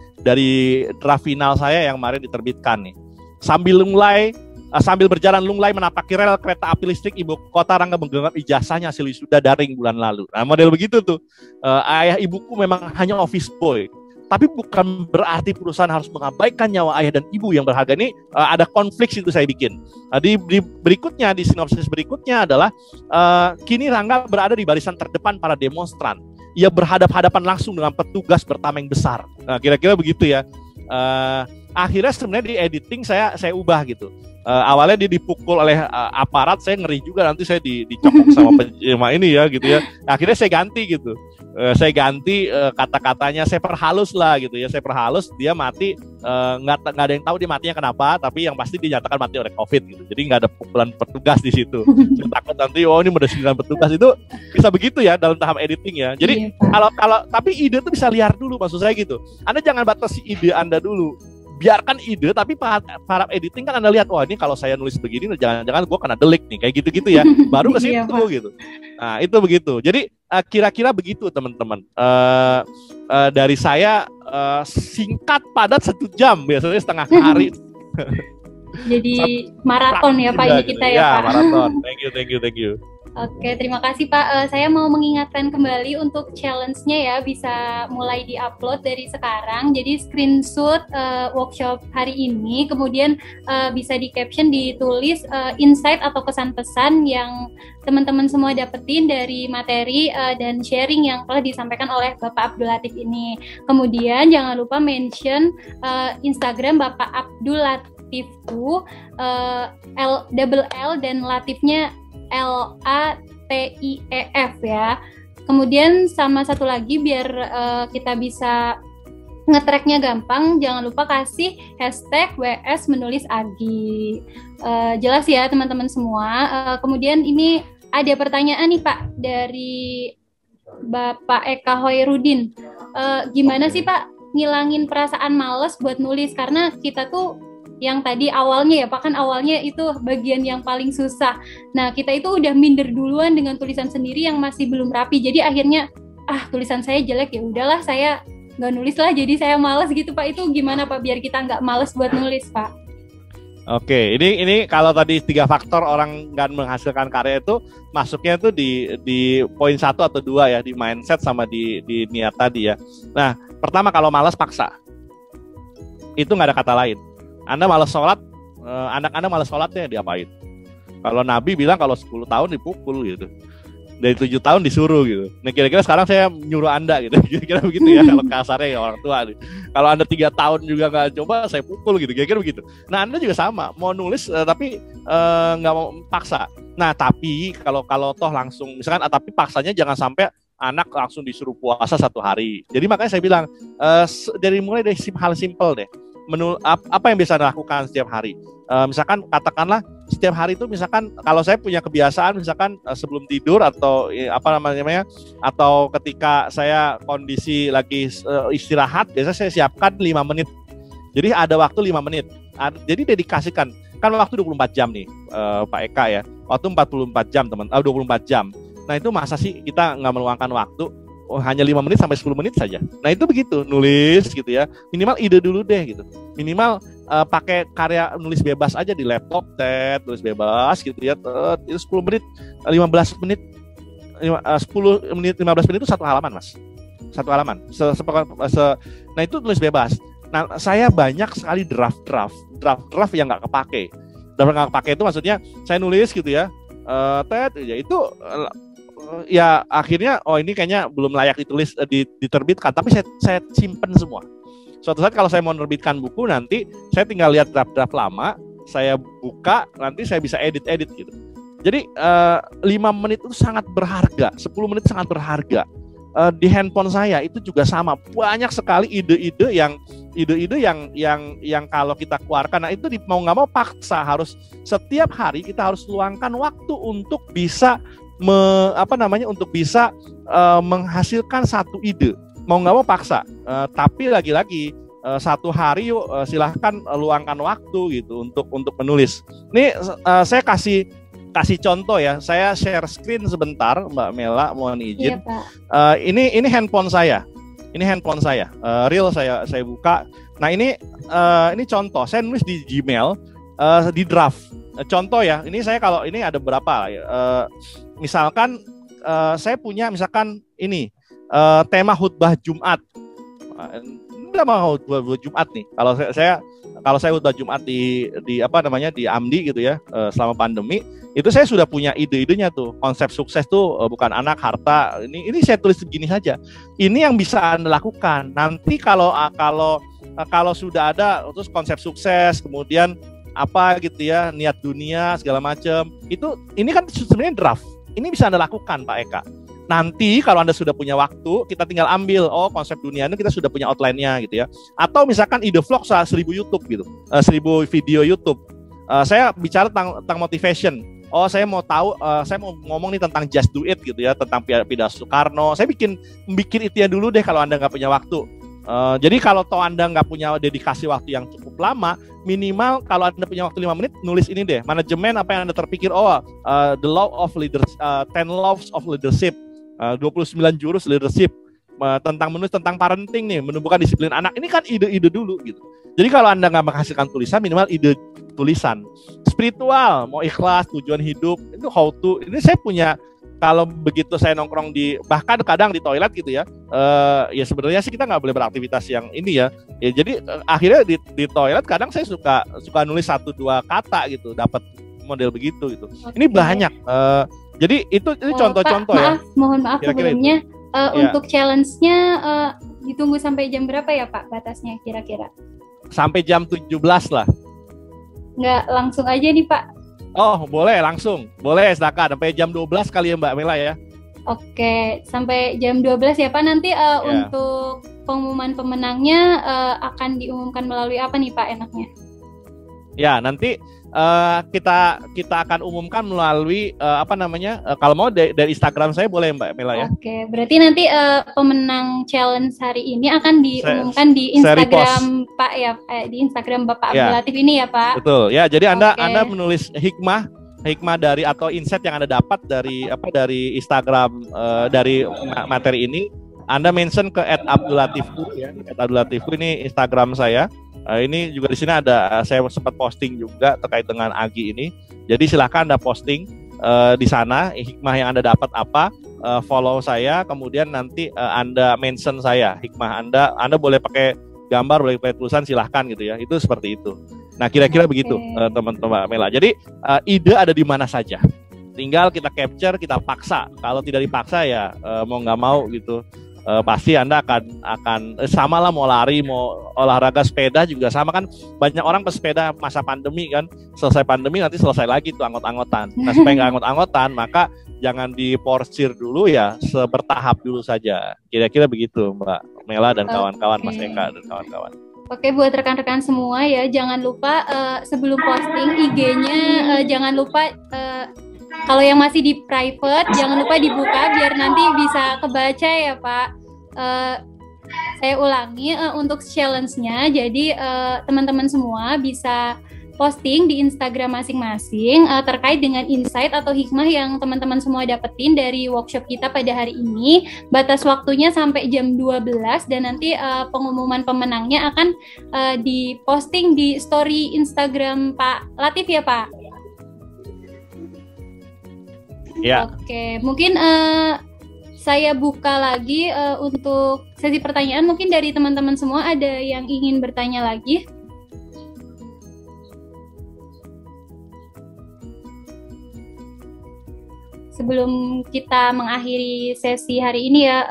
draft final saya yang kemarin diterbitkan nih. Sambil berjalan lunglai menapaki rel kereta api listrik ibu kota, Rangga menggenggam ijazahnya hasil wisuda daring bulan lalu. Nah, model begitu tuh. Ayah ibuku memang hanya office boy, tapi bukan berarti perusahaan harus mengabaikan nyawa ayah dan ibu yang berharga. Ini ada konflik itu saya bikin. Di sinopsis berikutnya adalah kini Rangga berada di barisan terdepan para demonstran. Ia berhadap-hadapan langsung dengan petugas bertameng besar. Nah, kira-kira begitu ya. Akhirnya sebenarnya di editing saya ubah gitu. Awalnya dia dipukul oleh aparat, saya ngeri juga nanti saya dicokok sama penjema ini ya gitu ya. Akhirnya saya ganti gitu. Saya ganti kata-katanya, saya perhalus lah gitu ya. Saya perhalus, dia mati nggak ada yang tahu dia matinya kenapa, tapi yang pasti dinyatakan mati oleh COVID gitu. Jadi nggak ada pukulan petugas di situ. Saya takut nanti ini mendesingan petugas, itu bisa begitu ya dalam tahap editing ya. Jadi kalau tapi ide itu bisa liar dulu, maksud saya gitu. Anda jangan batasi ide Anda dulu. Biarkan ide, tapi para editing kan Anda lihat, wah ini kalau saya nulis begini jangan-jangan gue kena delik nih, kayak gitu-gitu ya, baru ke situ gitu. Nah itu begitu. Jadi kira-kira begitu teman-teman. Dari saya singkat padat 1 jam, biasanya setengah hari. Jadi maraton ya Pak ini kita ya Pak. Maraton. Thank you. Oke, terima kasih Pak. Saya mau mengingatkan kembali untuk challenge-nya ya, bisa mulai di-upload dari sekarang. Jadi screenshot workshop hari ini, kemudian bisa di-caption, ditulis insight atau kesan-pesan yang teman-teman semua dapetin dari materi dan sharing yang telah disampaikan oleh Bapak Abdul Latif ini. Kemudian jangan lupa mention Instagram Bapak Abdul Latifku, L dan Latifnya LATIEF ya. Kemudian sama satu lagi biar kita bisa nge-tracknya gampang, jangan lupa kasih hashtag WS menulis Agi. Jelas ya teman-teman semua. Kemudian ini ada pertanyaan nih Pak dari Bapak Eka Hoirudin. Gimana sih Pak ngilangin perasaan males buat nulis, karena kita tuh yang tadi awalnya ya Pak, kan awalnya itu bagian yang paling susah. Nah, kita itu udah minder duluan dengan tulisan sendiri yang masih belum rapi. Jadi akhirnya tulisan saya jelek, ya udahlah saya nggak nulis lah, jadi saya malas gitu Pak. Itu gimana Pak biar kita nggak malas buat nulis Pak? Oke, ini kalau tadi 3 faktor orang nggak menghasilkan karya itu masuknya tuh di poin 1 atau 2 ya, di mindset sama di niat tadi ya. Nah, pertama kalau malas paksa, itu nggak ada kata lain. Anda malas sholat, anak Anda malas sholatnya diapain? Kalau Nabi bilang kalau 10 tahun dipukul gitu, dari 7 tahun disuruh gitu. Nah kira-kira sekarang saya nyuruh Anda gitu, kira-kira begitu ya kalau kasarnya ya orang tua nih. Kalau Anda 3 tahun juga nggak coba, saya pukul gitu, kira-kira begitu. Nah Anda juga sama, mau nulis tapi nggak mau paksa. Nah tapi kalau toh langsung, misalkan tapi paksanya jangan sampai anak langsung disuruh puasa 1 hari. Jadi makanya saya bilang mulai dari hal simple deh. Apa yang bisa dilakukan setiap hari? Misalkan katakanlah setiap hari itu, misalkan kalau saya punya kebiasaan misalkan sebelum tidur atau apa namanya, atau ketika saya kondisi lagi istirahat, biasanya saya siapkan 5 menit. Jadi ada waktu 5 menit. Jadi dedikasikan, kan waktu 24 jam nih Pak Eka ya. Waktu 44 jam 24 jam. Nah itu masa sih kita nggak meluangkan waktu hanya 5 menit sampai 10 menit saja. Nah itu begitu, nulis gitu ya. Minimal ide dulu deh gitu. Minimal pakai karya nulis bebas aja di laptop, tulis bebas gitu ya. Itu 10 menit, 15 menit, 10 menit, 15 menit itu 1 halaman Mas. 1 halaman. Nah itu tulis bebas. Nah saya banyak sekali draft yang nggak kepake. Draft nggak kepake itu maksudnya saya nulis gitu ya. Itu ya akhirnya ini kayaknya belum layak ditulis, diterbitkan, tapi saya simpen semua. Suatu saat kalau saya mau menerbitkan buku, nanti saya tinggal lihat draft lama, saya buka, nanti saya bisa edit gitu. Jadi 5 menit itu sangat berharga, 10 menit sangat berharga. Di handphone saya itu juga sama, banyak sekali ide-ide yang kalau kita keluarkan, nah itu mau nggak mau paksa, harus setiap hari kita harus luangkan waktu untuk bisa untuk bisa menghasilkan satu ide. Mau nggak mau paksa, tapi lagi-lagi 1 hari yuk silahkan luangkan waktu gitu untuk menulis. Ini saya kasih contoh ya. Saya share screen sebentar Mbak Mela, mohon izin. Iya, Pak. Ini handphone saya. Real saya buka. Nah ini contoh. Saya nulis di Gmail di draft. Contoh ya. Ini saya kalau ini ada berapa? Misalkan saya punya misalkan ini tema khutbah Jumat. Tema khutbah Jumat nih. Kalau saya khutbah Jumat di Amdi gitu ya, selama pandemi, itu saya sudah punya ide-idenya tuh. Konsep sukses tuh bukan anak, harta. Ini saya tulis begini saja. Ini yang bisa Anda lakukan. Nanti kalau sudah ada terus konsep sukses, kemudian apa gitu ya, niat dunia segala macam. Ini kan sebenarnya draft. Ini bisa Anda lakukan Pak Eka. Nanti kalau Anda sudah punya waktu, kita tinggal ambil, konsep dunia ini kita sudah punya outline-nya gitu ya. Atau misalkan ide vlog 1000 YouTube gitu, 1000 video YouTube. Saya bicara tentang motivation. Saya mau tahu, saya mau ngomong nih tentang Just Do It gitu ya, tentang pidato Soekarno. Saya bikin itu ya dulu deh kalau Anda nggak punya waktu. Jadi kalau Anda nggak punya dedikasi waktu yang cukup lama, minimal kalau Anda punya waktu 5 menit, nulis ini deh, manajemen apa yang Anda terpikir, the law of leadership, 10 laws of leadership, 29 jurus leadership, tentang menulis tentang parenting nih, menumbuhkan disiplin anak. Ini kan ide-ide dulu gitu. Jadi kalau Anda nggak menghasilkan tulisan, minimal ide tulisan. Spiritual, mau ikhlas, tujuan hidup, itu how to. Ini saya punya. Kalau begitu saya nongkrong bahkan kadang di toilet gitu ya, ya sebenarnya sih kita nggak boleh beraktivitas yang ini ya. Jadi akhirnya di toilet kadang saya suka nulis 1-2 kata gitu, dapat model begitu gitu. Okay. Ini banyak. Jadi itu contoh-contoh ya. Mohon maaf sebelumnya. Untuk challenge-nya ditunggu sampai jam berapa ya Pak batasnya kira-kira? Sampai jam 17 lah. Nggak langsung aja nih Pak? Boleh langsung. Boleh, silakan. Sampai jam 12 kali ya Mbak Mela ya. Oke, sampai jam 12 ya Pak. Nanti untuk pengumuman pemenangnya akan diumumkan melalui apa nih Pak enaknya? Ya, nanti kita akan umumkan melalui kalau mau dari Instagram saya boleh Mbak Mela ya. Oke, berarti nanti pemenang challenge hari ini akan diumumkan di Instagram Pak ya, di Instagram Bapak Abdul Latif ini ya Pak. Betul ya. Jadi Anda menulis hikmah dari atau insight yang Anda dapat dari Instagram dari materi ini, Anda mention ke @abdulatifku ya. @abdulatifku ini Instagram saya. Ini juga di sini ada saya sempat posting juga terkait dengan Agi ini. Jadi silakan Anda posting di sana hikmah yang Anda dapat apa, follow saya, kemudian nanti Anda mention saya hikmah Anda boleh pakai gambar, boleh pakai tulisan, silahkan gitu ya. Itu seperti itu. Nah, kira-kira begitu teman-teman Mela. Jadi ide ada di mana saja. Tinggal kita capture, kita paksa. Kalau tidak dipaksa ya mau nggak mau gitu. Pasti Anda akan sama lah, mau lari, mau olahraga sepeda juga sama kan. Banyak orang pesepeda masa pandemi kan, selesai pandemi nanti selesai lagi tuh anggot-anggotan. Nah, supaya nggak anggot-anggotan, maka jangan diporsir dulu ya, bertahap dulu saja. Kira-kira begitu Mbak Mela dan kawan-kawan, Mas Eka dan kawan-kawan. Oke, buat rekan-rekan semua ya, jangan lupa sebelum posting IG-nya jangan lupa kalau yang masih di private jangan lupa dibuka biar nanti bisa kebaca ya Pak. Saya ulangi untuk challenge-nya, jadi teman-teman semua bisa posting di Instagram masing-masing terkait dengan insight atau hikmah yang teman-teman semua dapetin dari workshop kita pada hari ini. Batas waktunya sampai jam 12 dan nanti pengumuman pemenangnya akan diposting di story Instagram Pak Latif ya Pak? Ya. Oke, mungkin saya buka lagi untuk sesi pertanyaan. Mungkin dari teman-teman semua ada yang ingin bertanya lagi? Sebelum kita mengakhiri sesi hari ini ya,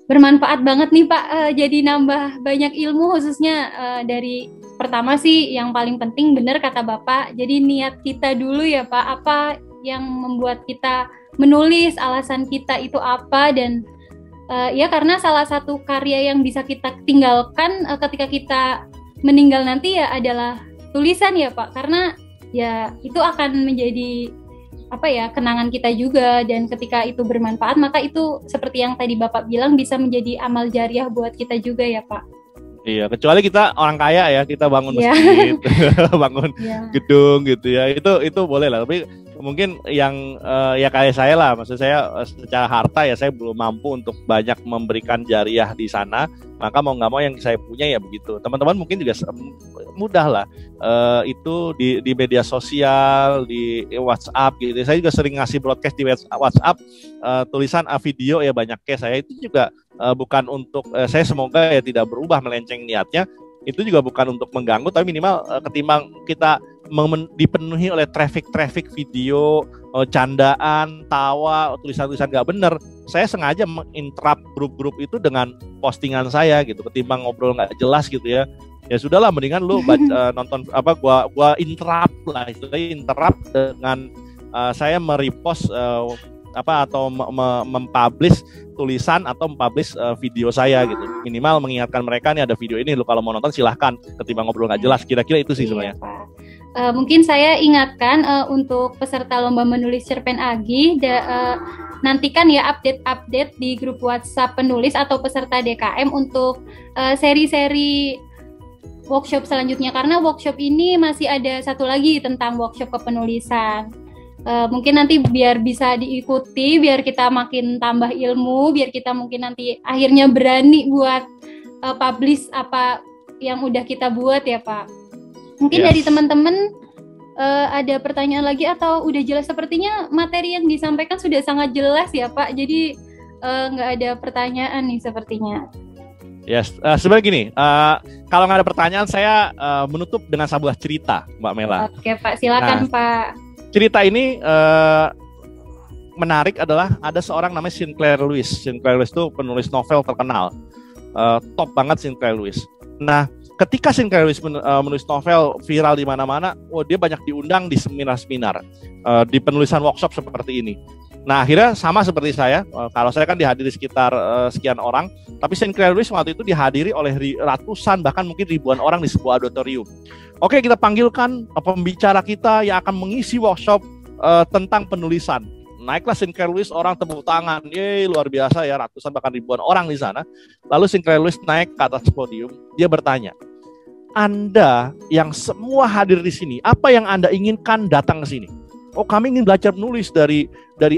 bermanfaat banget nih Pak, jadi nambah banyak ilmu khususnya dari pertama sih yang paling penting benar kata Bapak, jadi niat kita dulu ya Pak, apa yang membuat kita menulis, alasan kita itu apa, dan ya karena salah satu karya yang bisa kita tinggalkan ketika kita meninggal nanti ya adalah tulisan ya Pak, karena ya itu akan menjadi kenangan kita juga, dan ketika itu bermanfaat maka itu seperti yang tadi Bapak bilang bisa menjadi amal jariah buat kita juga ya Pak. Iya, kecuali kita orang kaya ya, kita bangun masjid, bangun gedung gitu ya, itu boleh lah. Tapi mungkin yang ya kayak saya lah, maksud saya secara harta ya saya belum mampu untuk banyak memberikan jariah di sana. Maka mau nggak mau yang saya punya ya begitu. Teman-teman mungkin juga mudah lah itu di media sosial, di WhatsApp gitu. Saya juga sering ngasih broadcast di WhatsApp tulisan video ya banyaknya. Saya itu juga bukan untuk saya semoga ya tidak berubah melenceng niatnya. Itu juga bukan untuk mengganggu, tapi minimal ketimbang kita dipenuhi oleh traffic video, candaan, tawa, tulisan-tulisan gak bener, saya sengaja menginterrupt grup-grup itu dengan postingan saya gitu, ketimbang ngobrol gak jelas gitu ya. Ya sudahlah, mendingan lu nonton gua interrupt lah, istilahnya interrupt dengan saya merepost atau mempublish tulisan atau mempublish video saya gitu. Minimal mengingatkan mereka nih ada video ini, lu kalau mau nonton silahkan, ketimbang ngobrol nggak jelas. Kira-kira itu sih sebenarnya. Mungkin saya ingatkan untuk peserta lomba menulis cerpen Agi, nantikan ya update-update di grup WhatsApp penulis atau peserta DKM untuk seri-seri workshop selanjutnya, karena workshop ini masih ada satu lagi tentang workshop kepenulisan. Mungkin nanti biar bisa diikuti, biar kita makin tambah ilmu, biar kita mungkin nanti akhirnya berani buat publish apa yang udah kita buat ya Pak. Mungkin dari teman-teman ada pertanyaan lagi atau udah jelas? Sepertinya materi yang disampaikan sudah sangat jelas ya Pak, jadi nggak ada pertanyaan nih sepertinya. Yes, sebenarnya gini, kalau nggak ada pertanyaan saya menutup dengan sebuah cerita Mbak Mela. Oke Pak, silakan Pak. Cerita ini menarik adalah ada seorang namanya Sinclair Lewis. Sinclair Lewis itu penulis novel terkenal, top banget Sinclair Lewis. Nah, ketika Sinclair Lewis menulis novel viral di mana-mana, dia banyak diundang di seminar-seminar, di penulisan workshop seperti ini. Nah akhirnya sama seperti saya, kalau saya kan dihadiri sekitar sekian orang, tapi Sinclair Lewis waktu itu dihadiri oleh ratusan bahkan mungkin ribuan orang di sebuah auditorium. Oke, kita panggilkan pembicara kita yang akan mengisi workshop tentang penulisan. Naiklah Sinclair Lewis, orang tepuk tangan, yeay luar biasa ya, ratusan bahkan ribuan orang di sana. Lalu Sinclair Lewis naik ke atas podium, dia bertanya, Anda yang semua hadir di sini, apa yang Anda inginkan datang ke sini? Oh, kami ingin belajar menulis dari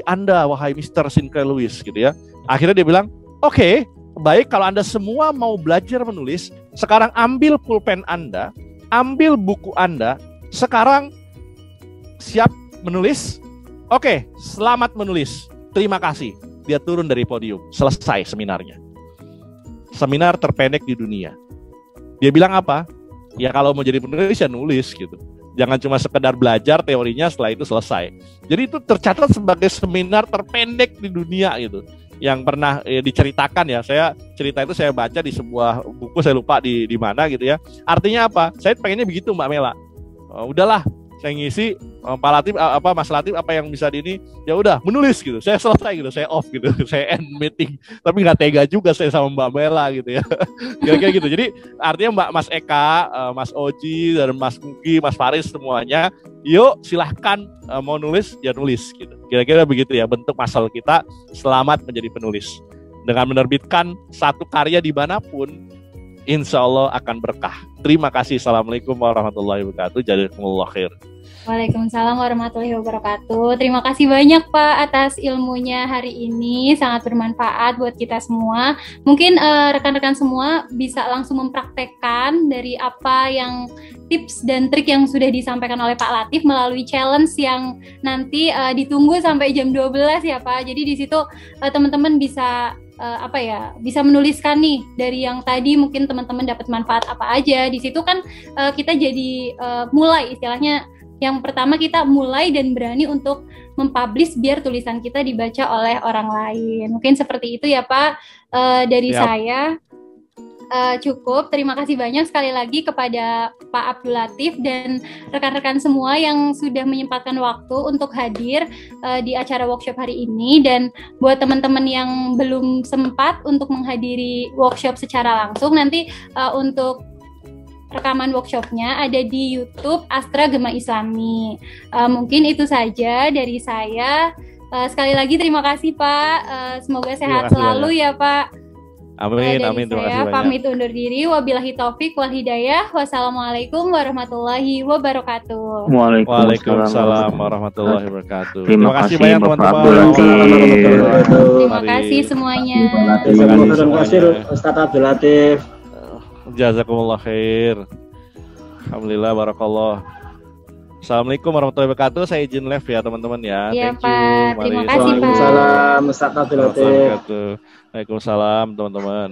Anda, wahai Mr. Sinclair Lewis, gitu ya. Akhirnya dia bilang, oke, baik, kalau Anda semua mau belajar menulis, sekarang ambil pulpen Anda, ambil buku Anda, sekarang siap menulis? Oke, selamat menulis. Terima kasih. Dia turun dari podium, selesai seminarnya. Seminar terpendek di dunia. Dia bilang apa? Ya kalau mau jadi penulis ya nulis gitu. Jangan cuma sekedar belajar teorinya setelah itu selesai. Jadi itu tercatat sebagai seminar terpendek di dunia gitu. Yang pernah diceritakan ya. Saya cerita itu saya baca di sebuah buku, saya lupa di mana gitu ya. Artinya apa? Saya pengennya begitu Mbak Mela. Udahlah, saya ngisi Pak Latif Mas Latif apa yang bisa di ini, ya udah menulis gitu. Saya selesai gitu, saya off gitu. Saya end meeting. Tapi nggak tega juga saya sama Mbak Mela gitu ya. Kira-kira gitu. Jadi artinya Mas Eka, Mas Oji dan Mas Mugi, Mas Faris semuanya, yuk silahkan mau nulis ya nulis gitu. Kira-kira begitu ya bentuk masal kita, selamat menjadi penulis. Dengan menerbitkan satu karya dimanapun, insya Allah akan berkah. Terima kasih. Assalamualaikum warahmatullahi wabarakatuh. Jazakumullah khair. Waalaikumsalam warahmatullahi wabarakatuh. Terima kasih banyak Pak atas ilmunya hari ini, sangat bermanfaat buat kita semua. Mungkin rekan-rekan semua bisa langsung mempraktekkan dari apa yang tips dan trik yang sudah disampaikan oleh Pak Latif melalui challenge yang nanti ditunggu sampai jam 12 ya Pak. Jadi di situ teman-teman bisa bisa menuliskan nih dari yang tadi mungkin teman-teman dapat manfaat apa aja. Di situ kan kita jadi mulai istilahnya. Yang pertama kita mulai dan berani untuk mempublish biar tulisan kita dibaca oleh orang lain. Mungkin seperti itu ya Pak dari saya. Cukup. Terima kasih banyak sekali lagi kepada Pak Abdul Latif dan rekan-rekan semua yang sudah menyempatkan waktu untuk hadir di acara workshop hari ini. Dan buat teman-teman yang belum sempat untuk menghadiri workshop secara langsung, nanti untuk rekaman workshopnya ada di YouTube Astra Gema Islami. Mungkin itu saja dari saya. Sekali lagi terima kasih Pak. Semoga sehat selalu ya Pak. Amin, amin. Terima kasih banyak. Pamit undur diri. Wabillahi taufik wal hidayah. Wassalamualaikum warahmatullahi wabarakatuh. Waalaikumsalam warahmatullahi wabarakatuh. Terima kasih banyak teman-teman. Terima kasih semuanya. Terima kasih Ustaz Abdul Latif. Jazakumullah khair. Alhamdulillah, barakallah. Assalamualaikum warahmatullahi wabarakatuh. Saya izin live ya teman-teman ya. Iya Thank Pak. you. Terima kasih Pak. Waalaikumsalam Ustaz Abdul Latif. Waalaikumsalam teman-teman.